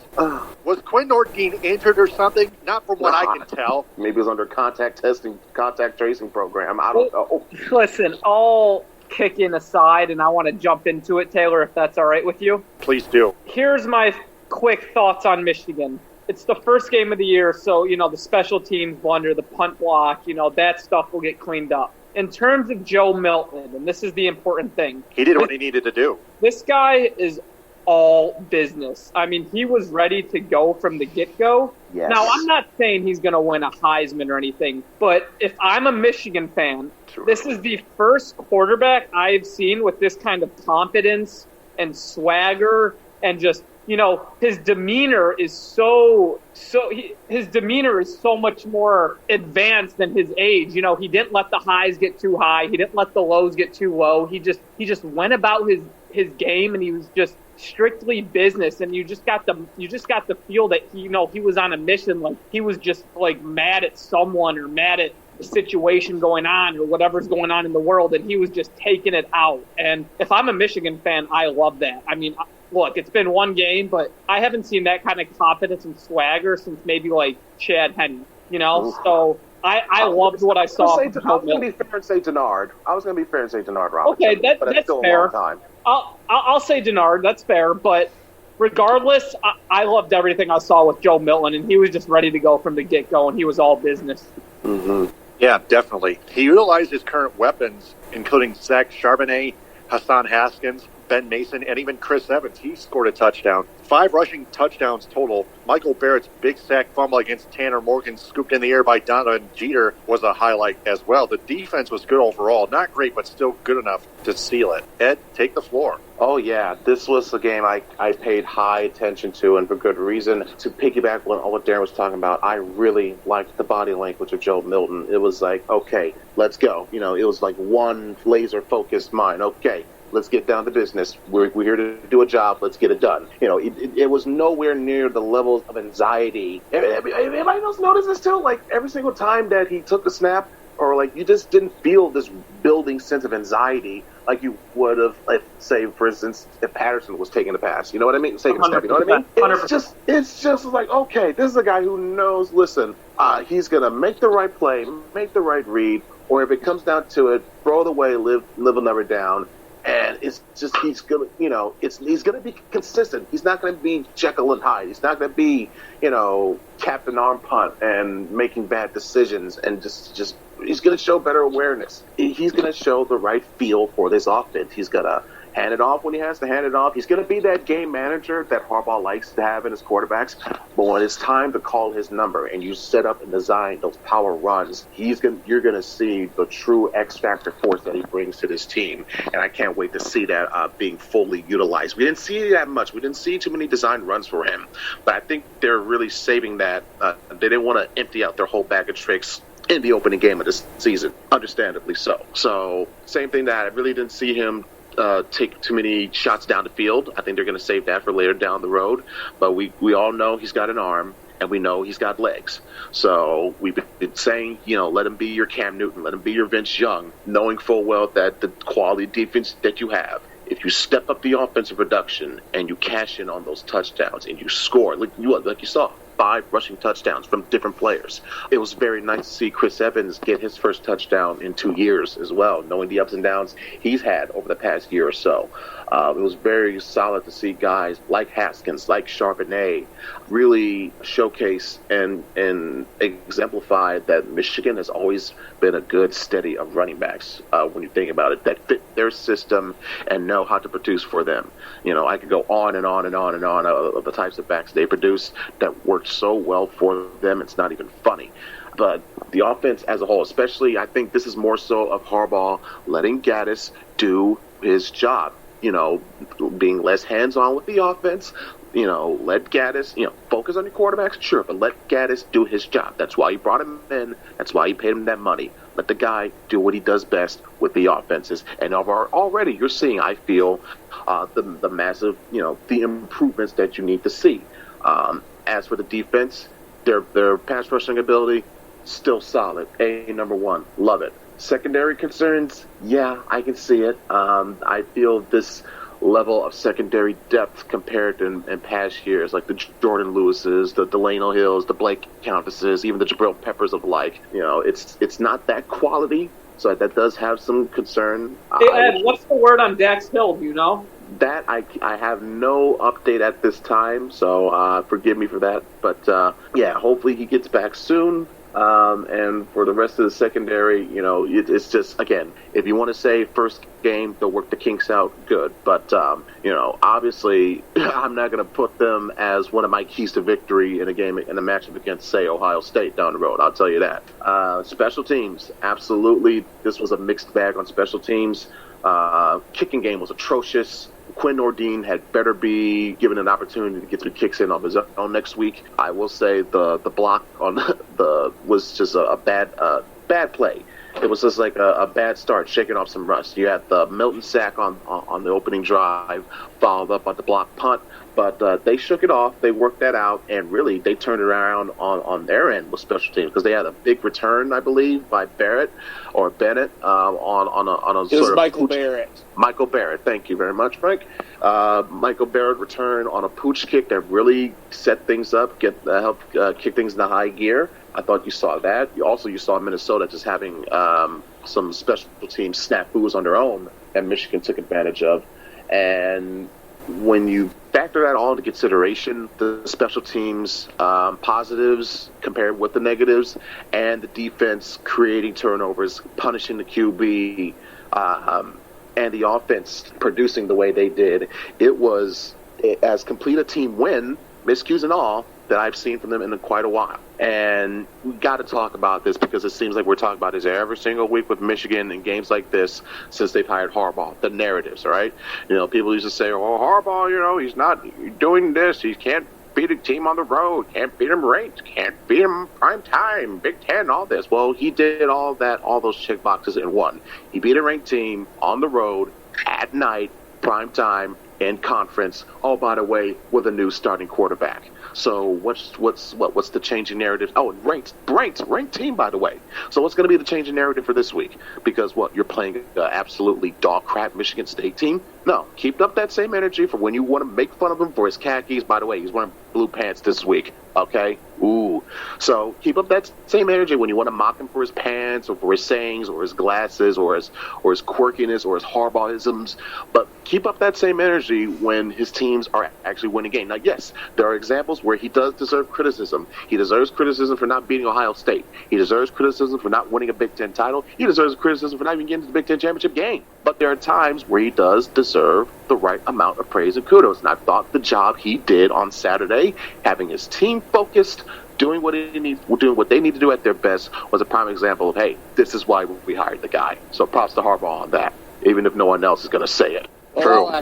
Was Quinn Nordgein injured or something? Not from what I can tell. Maybe he was under contact tracing program. I don't know. Listen, all kicking aside, and I want to jump into it, Taylor, if that's all right with you. Please do. Here's my quick thoughts on Michigan. It's the first game of the year, so, the special teams blunder, the punt block, that stuff will get cleaned up. In terms of Joe Milton, and this is the important thing. He did what he needed to do. This guy is all business. I mean, he was ready to go from the get-go. Yes. Now, I'm not saying he's going to win a Heisman or anything, but if I'm a Michigan fan, this is the first quarterback I've seen with this kind of confidence and swagger and just, his demeanor is his demeanor is so much more advanced than his age. He didn't let the highs get too high. He didn't let the lows get too low. He just went about his game, and he was just strictly business. And you just got the feel that he was on a mission. Like he was just like mad at someone or mad at the situation going on or whatever's going on in the world, and he was just taking it out. And if I'm a Michigan fan, I love that. I mean, look, it's been one game, but I haven't seen that kind of confidence and swagger since maybe like Chad Henne, So I loved what I saw. I was going to be fair and say Denard. Robinson. Okay, that's still fair. A long time. I'll say Denard. That's fair, but regardless, I loved everything I saw with Joe Milton, and he was just ready to go from the get-go, and he was all business. Mm-hmm. Yeah, definitely. He utilized his current weapons, including Zach Charbonnet, Hassan Haskins, Ben Mason, and even Chris Evans. He scored a touchdown. 5 rushing touchdowns total. Michael Barrett's big sack fumble against Tanner Morgan, scooped in the air by Donovan Jeter, was a highlight as well. The defense was good overall. Not great, but still good enough to seal it. Ed, take the floor. Oh, yeah. This was a game I paid high attention to, and for good reason. To piggyback on what Darren was talking about, I really liked the body language of Joe Milton. It was like, okay, let's go. It was like one laser-focused mind. Okay, let's get down to business. We're here to do a job. Let's get it done. It was nowhere near the levels of anxiety. Anybody else notice this too? Like every single time that he took the snap, or like you just didn't feel this building sense of anxiety like you would have, like, say, for instance, if Patterson was taking the pass. You know what I mean? Taking a step. You know what I mean? It's just like, okay, this is a guy who knows. Listen, he's gonna make the right play, make the right read, or if it comes down to it, throw it away, live and never down. And it's just he's gonna be consistent. He's not gonna be Jekyll and Hyde. He's not gonna be Captain Arm Punt and making bad decisions. And just he's gonna show better awareness. He's gonna show the right feel for this offense. He's gonna hand it off when he has to hand it off. He's going to be that game manager that Harbaugh likes to have in his quarterbacks. But when it's time to call his number and you set up and design those power runs, you're going to see the true X-factor force that he brings to this team. And I can't wait to see that being fully utilized. We didn't see that much. We didn't see too many design runs for him. But I think they're really saving that. They didn't want to empty out their whole bag of tricks in the opening game of this season, understandably so. So same thing that I really didn't see him take too many shots down the field. I think they're going to save that for later down the road. But we all know he's got an arm. and we know he's got legs. So we've been saying, let him be your Cam Newton, let him be your Vince Young, knowing full well that the quality defense that you have, if you step up the offensive production and you cash in on those touchdowns and you score, like you saw, 5 rushing touchdowns from different players. It was very nice to see Chris Evans get his first touchdown in 2 years as well, knowing the ups and downs he's had over the past year or so. It was very solid to see guys like Haskins, like Charbonnet, really showcase and exemplify that Michigan has always been a good steady of running backs when you think about it, that fit their system and know how to produce for them. I could go on and on and on and on of the types of backs they produce that worked so well for them, it's not even funny. But the offense as a whole, especially, I think this is more so of Harbaugh letting Gaddis do his job. Being less hands-on with the offense, let Gaddis, focus on your quarterbacks, sure, but let Gaddis do his job. That's why you brought him in. That's why you paid him that money. Let the guy do what he does best with the offenses. And already you're seeing, I feel, the massive, the improvements that you need to see. As for the defense, their pass rushing ability, still solid. Number 1, love it. Secondary concerns, yeah, I can see it. I feel this level of secondary depth compared to in past years, like the Jordan Lewises, the Delano Hills, the Blake Countesses, even the Jabril Peppers of like, it's not that quality, so that does have some concern. Hey, Ed, what's the word on Dax Hill, do you know? That I have no update at this time, so forgive me for that. But hopefully he gets back soon. And for the rest of the secondary, it's just, again, if you want to say first game, they'll work the kinks out, good. But, obviously, I'm not going to put them as one of my keys to victory in a game, in a matchup against, say, Ohio State down the road. I'll tell you that. Special teams, absolutely. This was a mixed bag on special teams. Kicking game was atrocious. Quinn Nordine had better be given an opportunity to get 3 kicks in of his own next week. I will say the block on was just a bad play. It was just like a bad start, shaking off some rust. You had the Milton sack on the opening drive, followed up by the block punt. But they shook it off. They worked that out, and really they turned it around on their end with special teams because they had a big return, I believe, by Bennett on a it was Michael Barrett. Michael Barrett, thank you very much, Frank. Michael Barrett returned on a pooch kick that really set things up, helped kick things into high gear. I thought you saw that. You saw Minnesota just having some special team snafus on their own, and Michigan took advantage of. And when you factor that all into consideration, the special teams positives compared with the negatives, and the defense creating turnovers, punishing the QB, and the offense producing the way they did, it was as complete a team win, miscues and all, that I've seen from them in quite a while. And we got to talk about this because it seems like we're talking about this every single week with Michigan in games like this since they've hired Harbaugh. The narratives, all right? People used to say, "Oh, Harbaugh, he's not doing this. He can't beat a team on the road. Can't beat him ranked. Can't beat him prime time. Big Ten. All this." Well, he did all those check boxes in one. He beat a ranked team on the road at night, prime time, in conference. Oh, by the way, with a new starting quarterback. So what's the changing narrative? Oh, ranked team, by the way. So what's going to be the changing narrative for this week? Because you're playing absolutely dog crap Michigan State team? No, keep up that same energy for when you want to make fun of him for his khakis. By the way, he's wearing blue pants this week. Okay? Ooh. So keep up that same energy when you want to mock him for his pants or for his sayings or his glasses or his quirkiness or his Harbaughisms. But keep up that same energy when his teams are actually winning games. Now, yes, there are examples where he does deserve criticism. He deserves criticism for not beating Ohio State. He deserves criticism for not winning a Big Ten title. He deserves criticism for not even getting to the Big Ten championship game. But there are times where he does deserve the right amount of praise and kudos. And I thought the job he did on Saturday, having his team focused, doing what they need to do at their best, was a prime example of, hey, this is why we hired the guy. So props to Harbaugh on that, even if no one else is going to say it. Well, I'll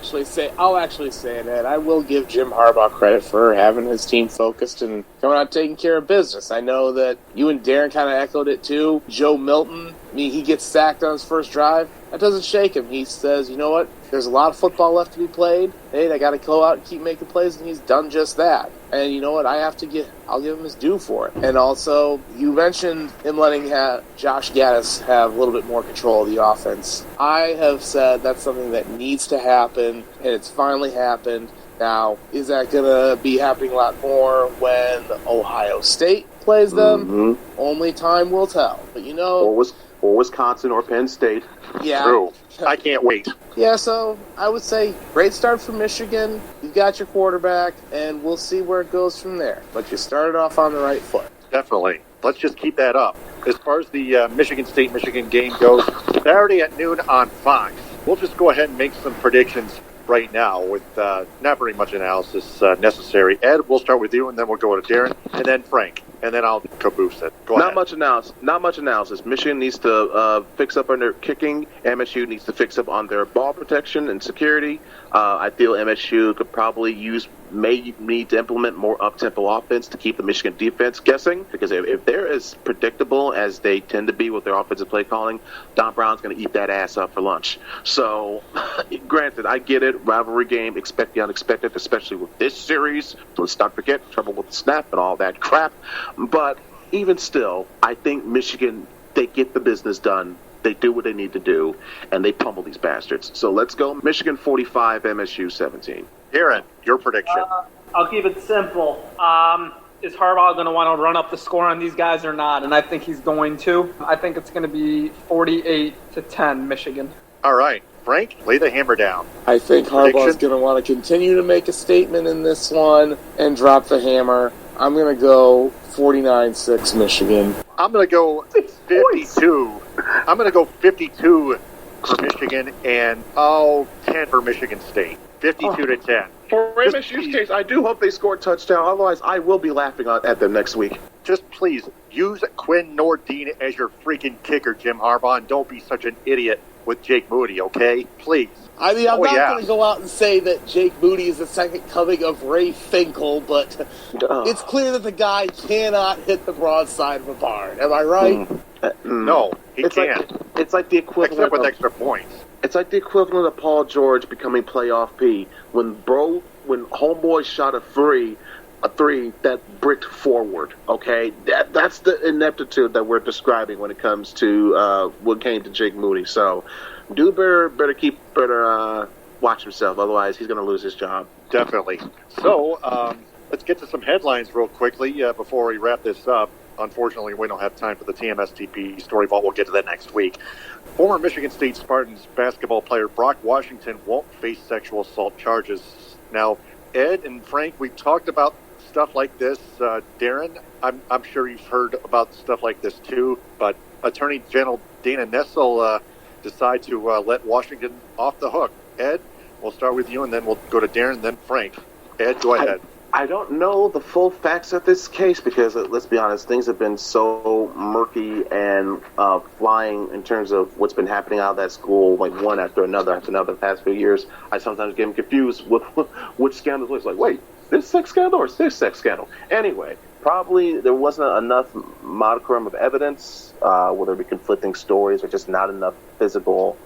actually say that I will give Jim Harbaugh credit for having his team focused and coming out taking care of business. I know that you and Darren kind of echoed it too. Joe Milton, he gets sacked on his first drive. That doesn't shake him. He says, you know what? There's a lot of football left to be played. Hey, they got to go out and keep making plays, and he's done just that. And you know what? I'll give him his due for it. And also, you mentioned him letting Josh Gaddis have a little bit more control of the offense. I have said that's something that needs to happen, and it's finally happened. Now, is that going to be happening a lot more when Ohio State plays them? Mm-hmm. Only time will tell. But you know... Or Wisconsin or Penn State. Yeah. True. I can't wait. Yeah, so I would say great start for Michigan. You've got your quarterback, and we'll see where it goes from there. But you started off on the right foot. Definitely. Let's just keep that up. As far as the Michigan State-Michigan game goes, Saturday at noon on Fox. We'll just go ahead and make some predictions right now with not very much analysis necessary. Ed, we'll start with you, and then we'll go to Darren, and then Frank, and then I'll caboose it. Go ahead. Not much analysis. Michigan needs to fix up on their kicking. MSU needs to fix up on their ball protection and security. I feel MSU could probably may need to implement more up-tempo offense to keep the Michigan defense guessing, because if they're as predictable as they tend to be with their offensive play calling, Don Brown's going to eat that ass up for lunch. So, granted, I get it. Rivalry game, expect the unexpected, especially with this series. Let's not forget trouble with the snap and all that crap. But even still, I think Michigan, they get the business done. They do what they need to do, and they pummel these bastards. So let's go Michigan 45, MSU 17. Aaron, your prediction. I'll keep it simple. Is Harbaugh going to want to run up the score on these guys or not? And I think he's going to. I think it's going to be 48-10 Michigan. All right. Frank, lay the hammer down. I think Harbaugh's going to want to continue to make a statement in this one and drop the hammer. I'm going to go 49-6 Michigan. I'm going to go 52. I'm going to go 52 for Michigan and 10 for Michigan State. 52-10. For MSU's case, I do hope they score a touchdown. Otherwise, I will be laughing at them next week. Just please use Quinn Nordine as your freaking kicker, Jim Harbaugh, and don't be such an idiot with Jake Moody, okay? Please. I mean, I'm not going to go out and say that Jake Moody is the second coming of Ray Finkel, but it's clear that the guy cannot hit the broadside of a barn. Am I right? No, he can't. It's like the equivalent except with extra points. It's like the equivalent of Paul George becoming playoff P. When homeboy shot a three that bricked forward, okay? That's the ineptitude that we're describing when it comes to what came to Jake Moody. So, better watch himself. Otherwise, he's going to lose his job. Definitely. So, let's get to some headlines real quickly before we wrap this up. Unfortunately, we don't have time for the TMSTP story vault. We'll get to that next week. Former Michigan State Spartans basketball player Brock Washington won't face sexual assault charges. Now, Ed and Frank, we've talked about stuff like this. Darren, I'm sure you've heard about stuff like this too, but Attorney General Dana Nessel decided to let Washington off the hook. Ed, we'll start with you, and then we'll go to Darren, then Frank. Ed, go ahead. I don't know the full facts of this case because, let's be honest, things have been so murky and flying in terms of what's been happening out of that school, like one after another the past few years. I sometimes get confused with which scandal was. Like, wait, this sex scandal or this sex scandal? Anyway, probably there wasn't enough modicum of evidence, whether it be conflicting stories or just not enough physical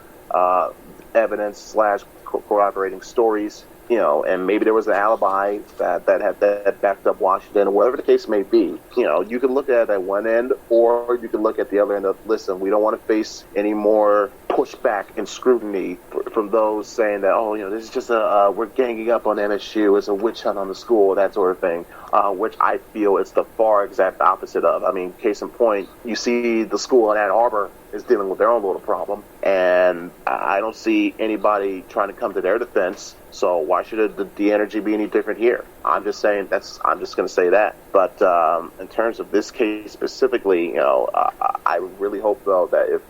evidence / corroborating stories. And maybe there was an alibi that backed up Washington, or whatever the case may be. You can look at it at one end, or you can look at the other end of, listen, we don't want to face any more pushback and scrutiny from those saying that, this is just we're ganging up on MSU, it's a witch hunt on the school, that sort of thing, which I feel is the far exact opposite of. I mean, case in point, you see the school in Ann Arbor is dealing with their own little problem, and I don't see anybody trying to come to their defense. So why should the energy be any different here? I'm just saying I'm just going to say that. But in terms of this case specifically, I really hope though that if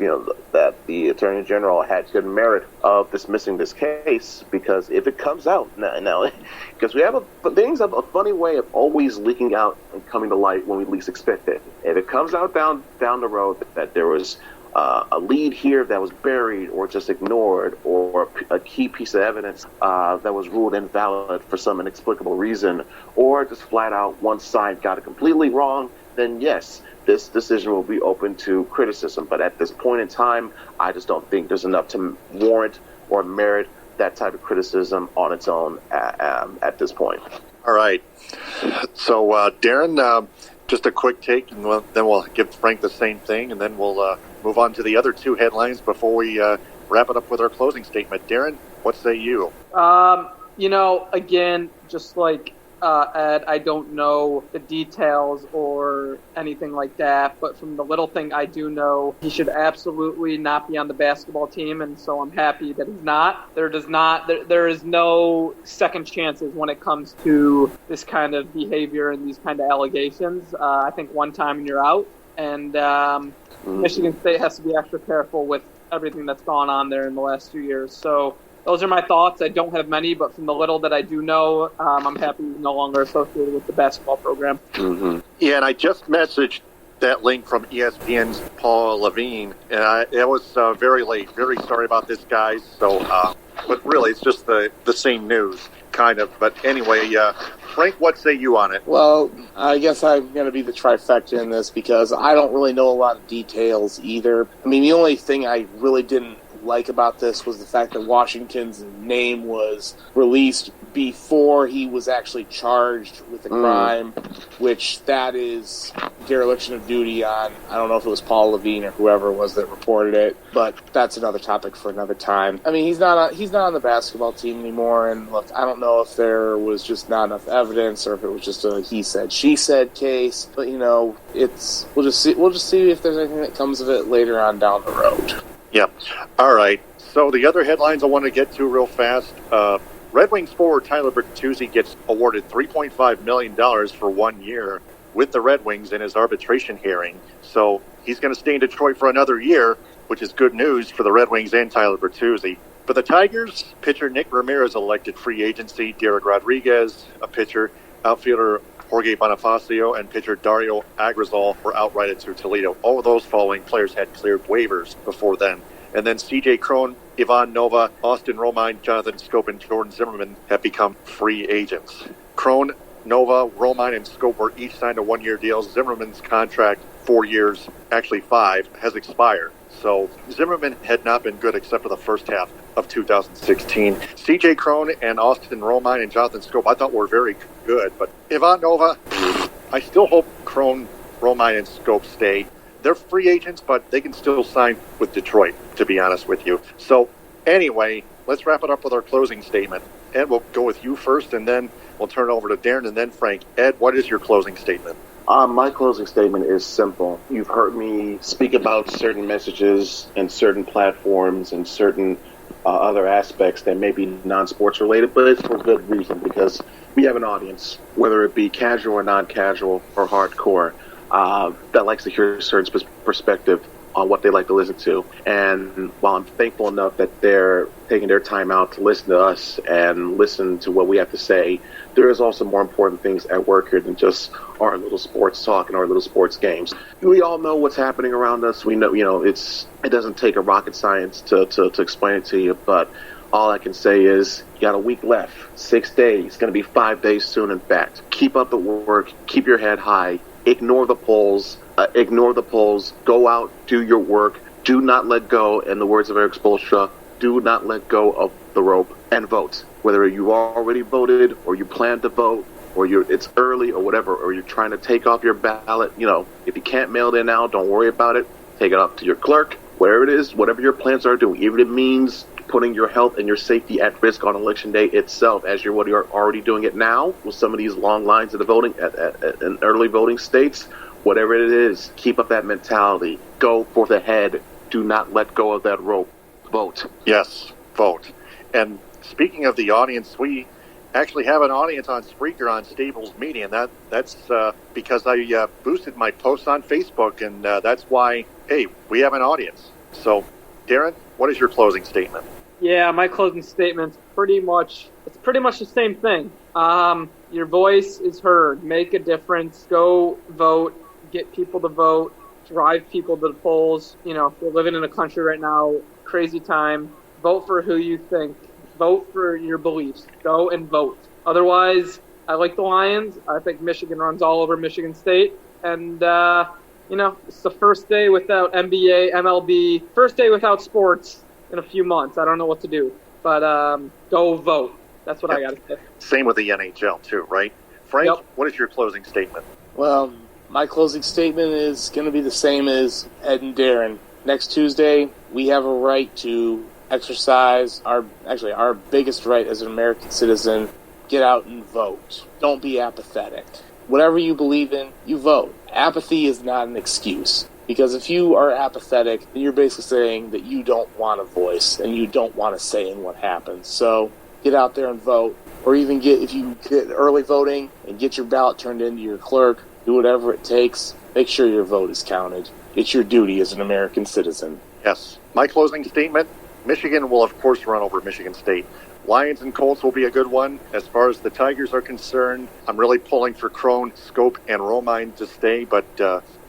that the Attorney General had good merit of dismissing this case, because if it comes out now, because things have a funny way of always leaking out and coming to light when we least expect it. If it comes out down the road that there was a lead here that was buried or just ignored, or a key piece of evidence that was ruled invalid for some inexplicable reason, or just flat out one side got it completely wrong, then yes, this decision will be open to criticism. But at this point in time, I just don't think there's enough to warrant or merit that type of criticism on its own at this point. All right. So, Darren, just a quick take, and then we'll give Frank the same thing, and then we'll move on to the other two headlines before we wrap it up with our closing statement. Darren, what say you? Again, just like Ed, I don't know the details or anything like that, but from the little thing I do know, he should absolutely not be on the basketball team, and so I'm happy that he's not. There is no second chances when it comes to this kind of behavior and these kind of allegations. I think one time and you're out, and Michigan State has to be extra careful with everything that's gone on there in the last 2 years. So those are my thoughts. I don't have many, but from the little that I do know, I'm happy he's no longer associated with the basketball program. Mm-hmm. Yeah, and I just messaged that link from ESPN's Paul Levine, and it was very late. Very sorry about this, guys. So, but really, it's just the same news, kind of. But anyway, Frank, what say you on it? Well, I guess I'm going to be the trifecta in this because I don't really know a lot of details either. I mean, the only thing I really didn't like about this was the fact that Washington's name was released before he was actually charged with the crime, which that is dereliction of duty on, I don't know if it was Paul Levine or whoever it was that reported it, but that's another topic for another time. I mean, he's not on the basketball team anymore, and look, I don't know if there was just not enough evidence or if it was just a he said, she said case, but we'll just see if there's anything that comes of it later on down the road. Yeah. All right. So the other headlines I want to get to real fast. Red Wings forward Tyler Bertuzzi gets awarded $3.5 million for 1 year with the Red Wings in his arbitration hearing. So he's going to stay in Detroit for another year, which is good news for the Red Wings and Tyler Bertuzzi. For the Tigers, pitcher Nick Ramirez elected free agency. Derek Rodriguez, a pitcher, outfielder Jorge Bonifacio, and pitcher Dario Agrizal were outrighted to Toledo. All of those following players had cleared waivers before then. And then C.J. Cron, Ivan Nova, Austin Romine, Jonathan Scope, and Jordan Zimmerman have become free agents. Cron, Nova, Romine, and Scope were each signed a one-year deal. Zimmerman's contract, 4 years, actually 5, has expired. So Zimmerman had not been good except for the first half of 2016. C.J. Cron and Austin Romine and Jonathan Scope I thought were very good. But Ivan Nova, I still hope Cron, Romine, and Scope stay. They're free agents, but they can still sign with Detroit, to be honest with you. So anyway, let's wrap it up with our closing statement. Ed, we'll go with you first, and then we'll turn it over to Darren and then Frank. Ed, what is your closing statement? My closing statement is simple. You've heard me speak about certain messages and certain platforms and certain other aspects that may be non-sports related, but it's for good reason because we have an audience, whether it be casual or non-casual or hardcore, that likes to hear a certain perspective on what they like to listen to. And while I'm thankful enough that they're taking their time out to listen to us and listen to what we have to say, there is also more important things at work here than just our little sports talk and our little sports games. We all know what's happening around us. We know, it doesn't take a rocket science to explain it to you, but all I can say is you got a week left, 6 days, it's going to be 5 days soon, in fact. Keep up the work, keep your head high, ignore the polls, go out, do your work, do not let go, in the words of Eric Spoelstra, do not let go of the rope, and vote. Whether you already voted or you plan to vote or it's early or whatever, or you're trying to take off your ballot, if you can't mail it in now, don't worry about it. Take it up to your clerk, wherever it is, whatever your plans are doing, even if it means putting your health and your safety at risk on election day itself, as you're already doing it now with some of these long lines of the voting in early voting states. Whatever it is, keep up that mentality. Go for the head. Do not let go of that rope. Vote. Yes, vote. And speaking of the audience, we actually have an audience on Spreaker on Stables Media, and that's because I boosted my posts on Facebook, and that's why, hey, we have an audience. So, Darren, what is your closing statement? Yeah, my closing statement's pretty much the same thing. Your voice is heard. Make a difference. Go vote. Get people to vote. Drive people to the polls. We're living in a country right now, crazy time. Vote for who you think. Vote for your beliefs. Go and vote. Otherwise, I like the Lions. I think Michigan runs all over Michigan State. And, it's the first day without NBA, MLB, first day without sports in a few months. I don't know what to do. But go vote. That's what I got to say. Same with the NHL, too, right? Frank, Yep. What is your closing statement? Well, my closing statement is going to be the same as Ed and Darren. Next Tuesday, we have a right to exercise our biggest right as an American citizen. Get out and vote. Don't be apathetic. Whatever you believe in, you vote. Apathy is not an excuse. Because if you are apathetic, then you're basically saying that you don't want a voice and you don't want a say in what happens. So get out there and vote. Or even if you get early voting and get your ballot turned into your clerk, do whatever it takes. Make sure your vote is counted. It's your duty as an American citizen. Yes. My closing statement, Michigan will, of course, run over Michigan State. Lions and Colts will be a good one. As far as the Tigers are concerned, I'm really pulling for Crone, Scope, and Romine to stay, but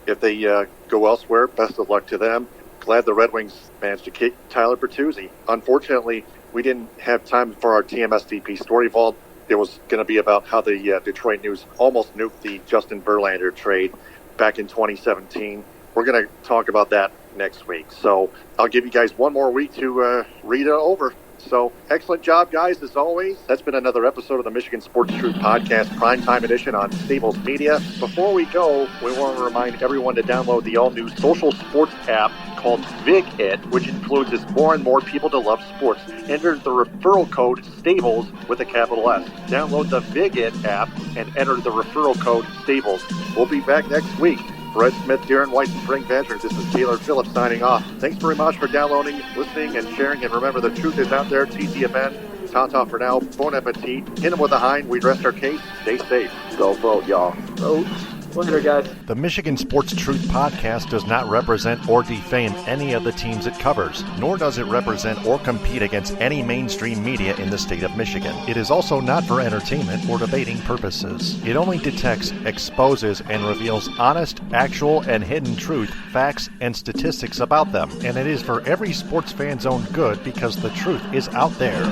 if they go elsewhere, best of luck to them. Glad the Red Wings managed to kick Tyler Bertuzzi. Unfortunately, we didn't have time for our TMSDP story vault. It was going to be about how the Detroit News almost nuked the Justin Verlander trade back in 2017. We're going to talk about that next week. So I'll give you guys one more week to read it over. So excellent job, guys, as always. That's been another episode of the Michigan Sports Truth Podcast Primetime Edition on Stables Media. Before we go, we want to remind everyone to download the all-new social sports app called VigIt, which influences more and more people to love sports. Enter the referral code STABLES with a capital S. Download the VigIt app and enter the referral code STABLES. We'll be back next week. For Ed Smith, Darren Weiss, and Frank Badger, this is Taylor Phillips signing off. Thanks very much for downloading, listening, and sharing. And remember, the truth is out there. TTFN. Ta-ta for now. Bon appetit. Hit them with a hind. We rest our case. Stay safe. Go vote, y'all. Vote. Later, guys. The Michigan Sports Truth Podcast does not represent or defame any of the teams it covers, nor does it represent or compete against any mainstream media in the state of Michigan. It is also not for entertainment or debating purposes. It only detects, exposes, and reveals honest, actual, and hidden truth, facts, and statistics about them. And it is for every sports fan's own good because the truth is out there.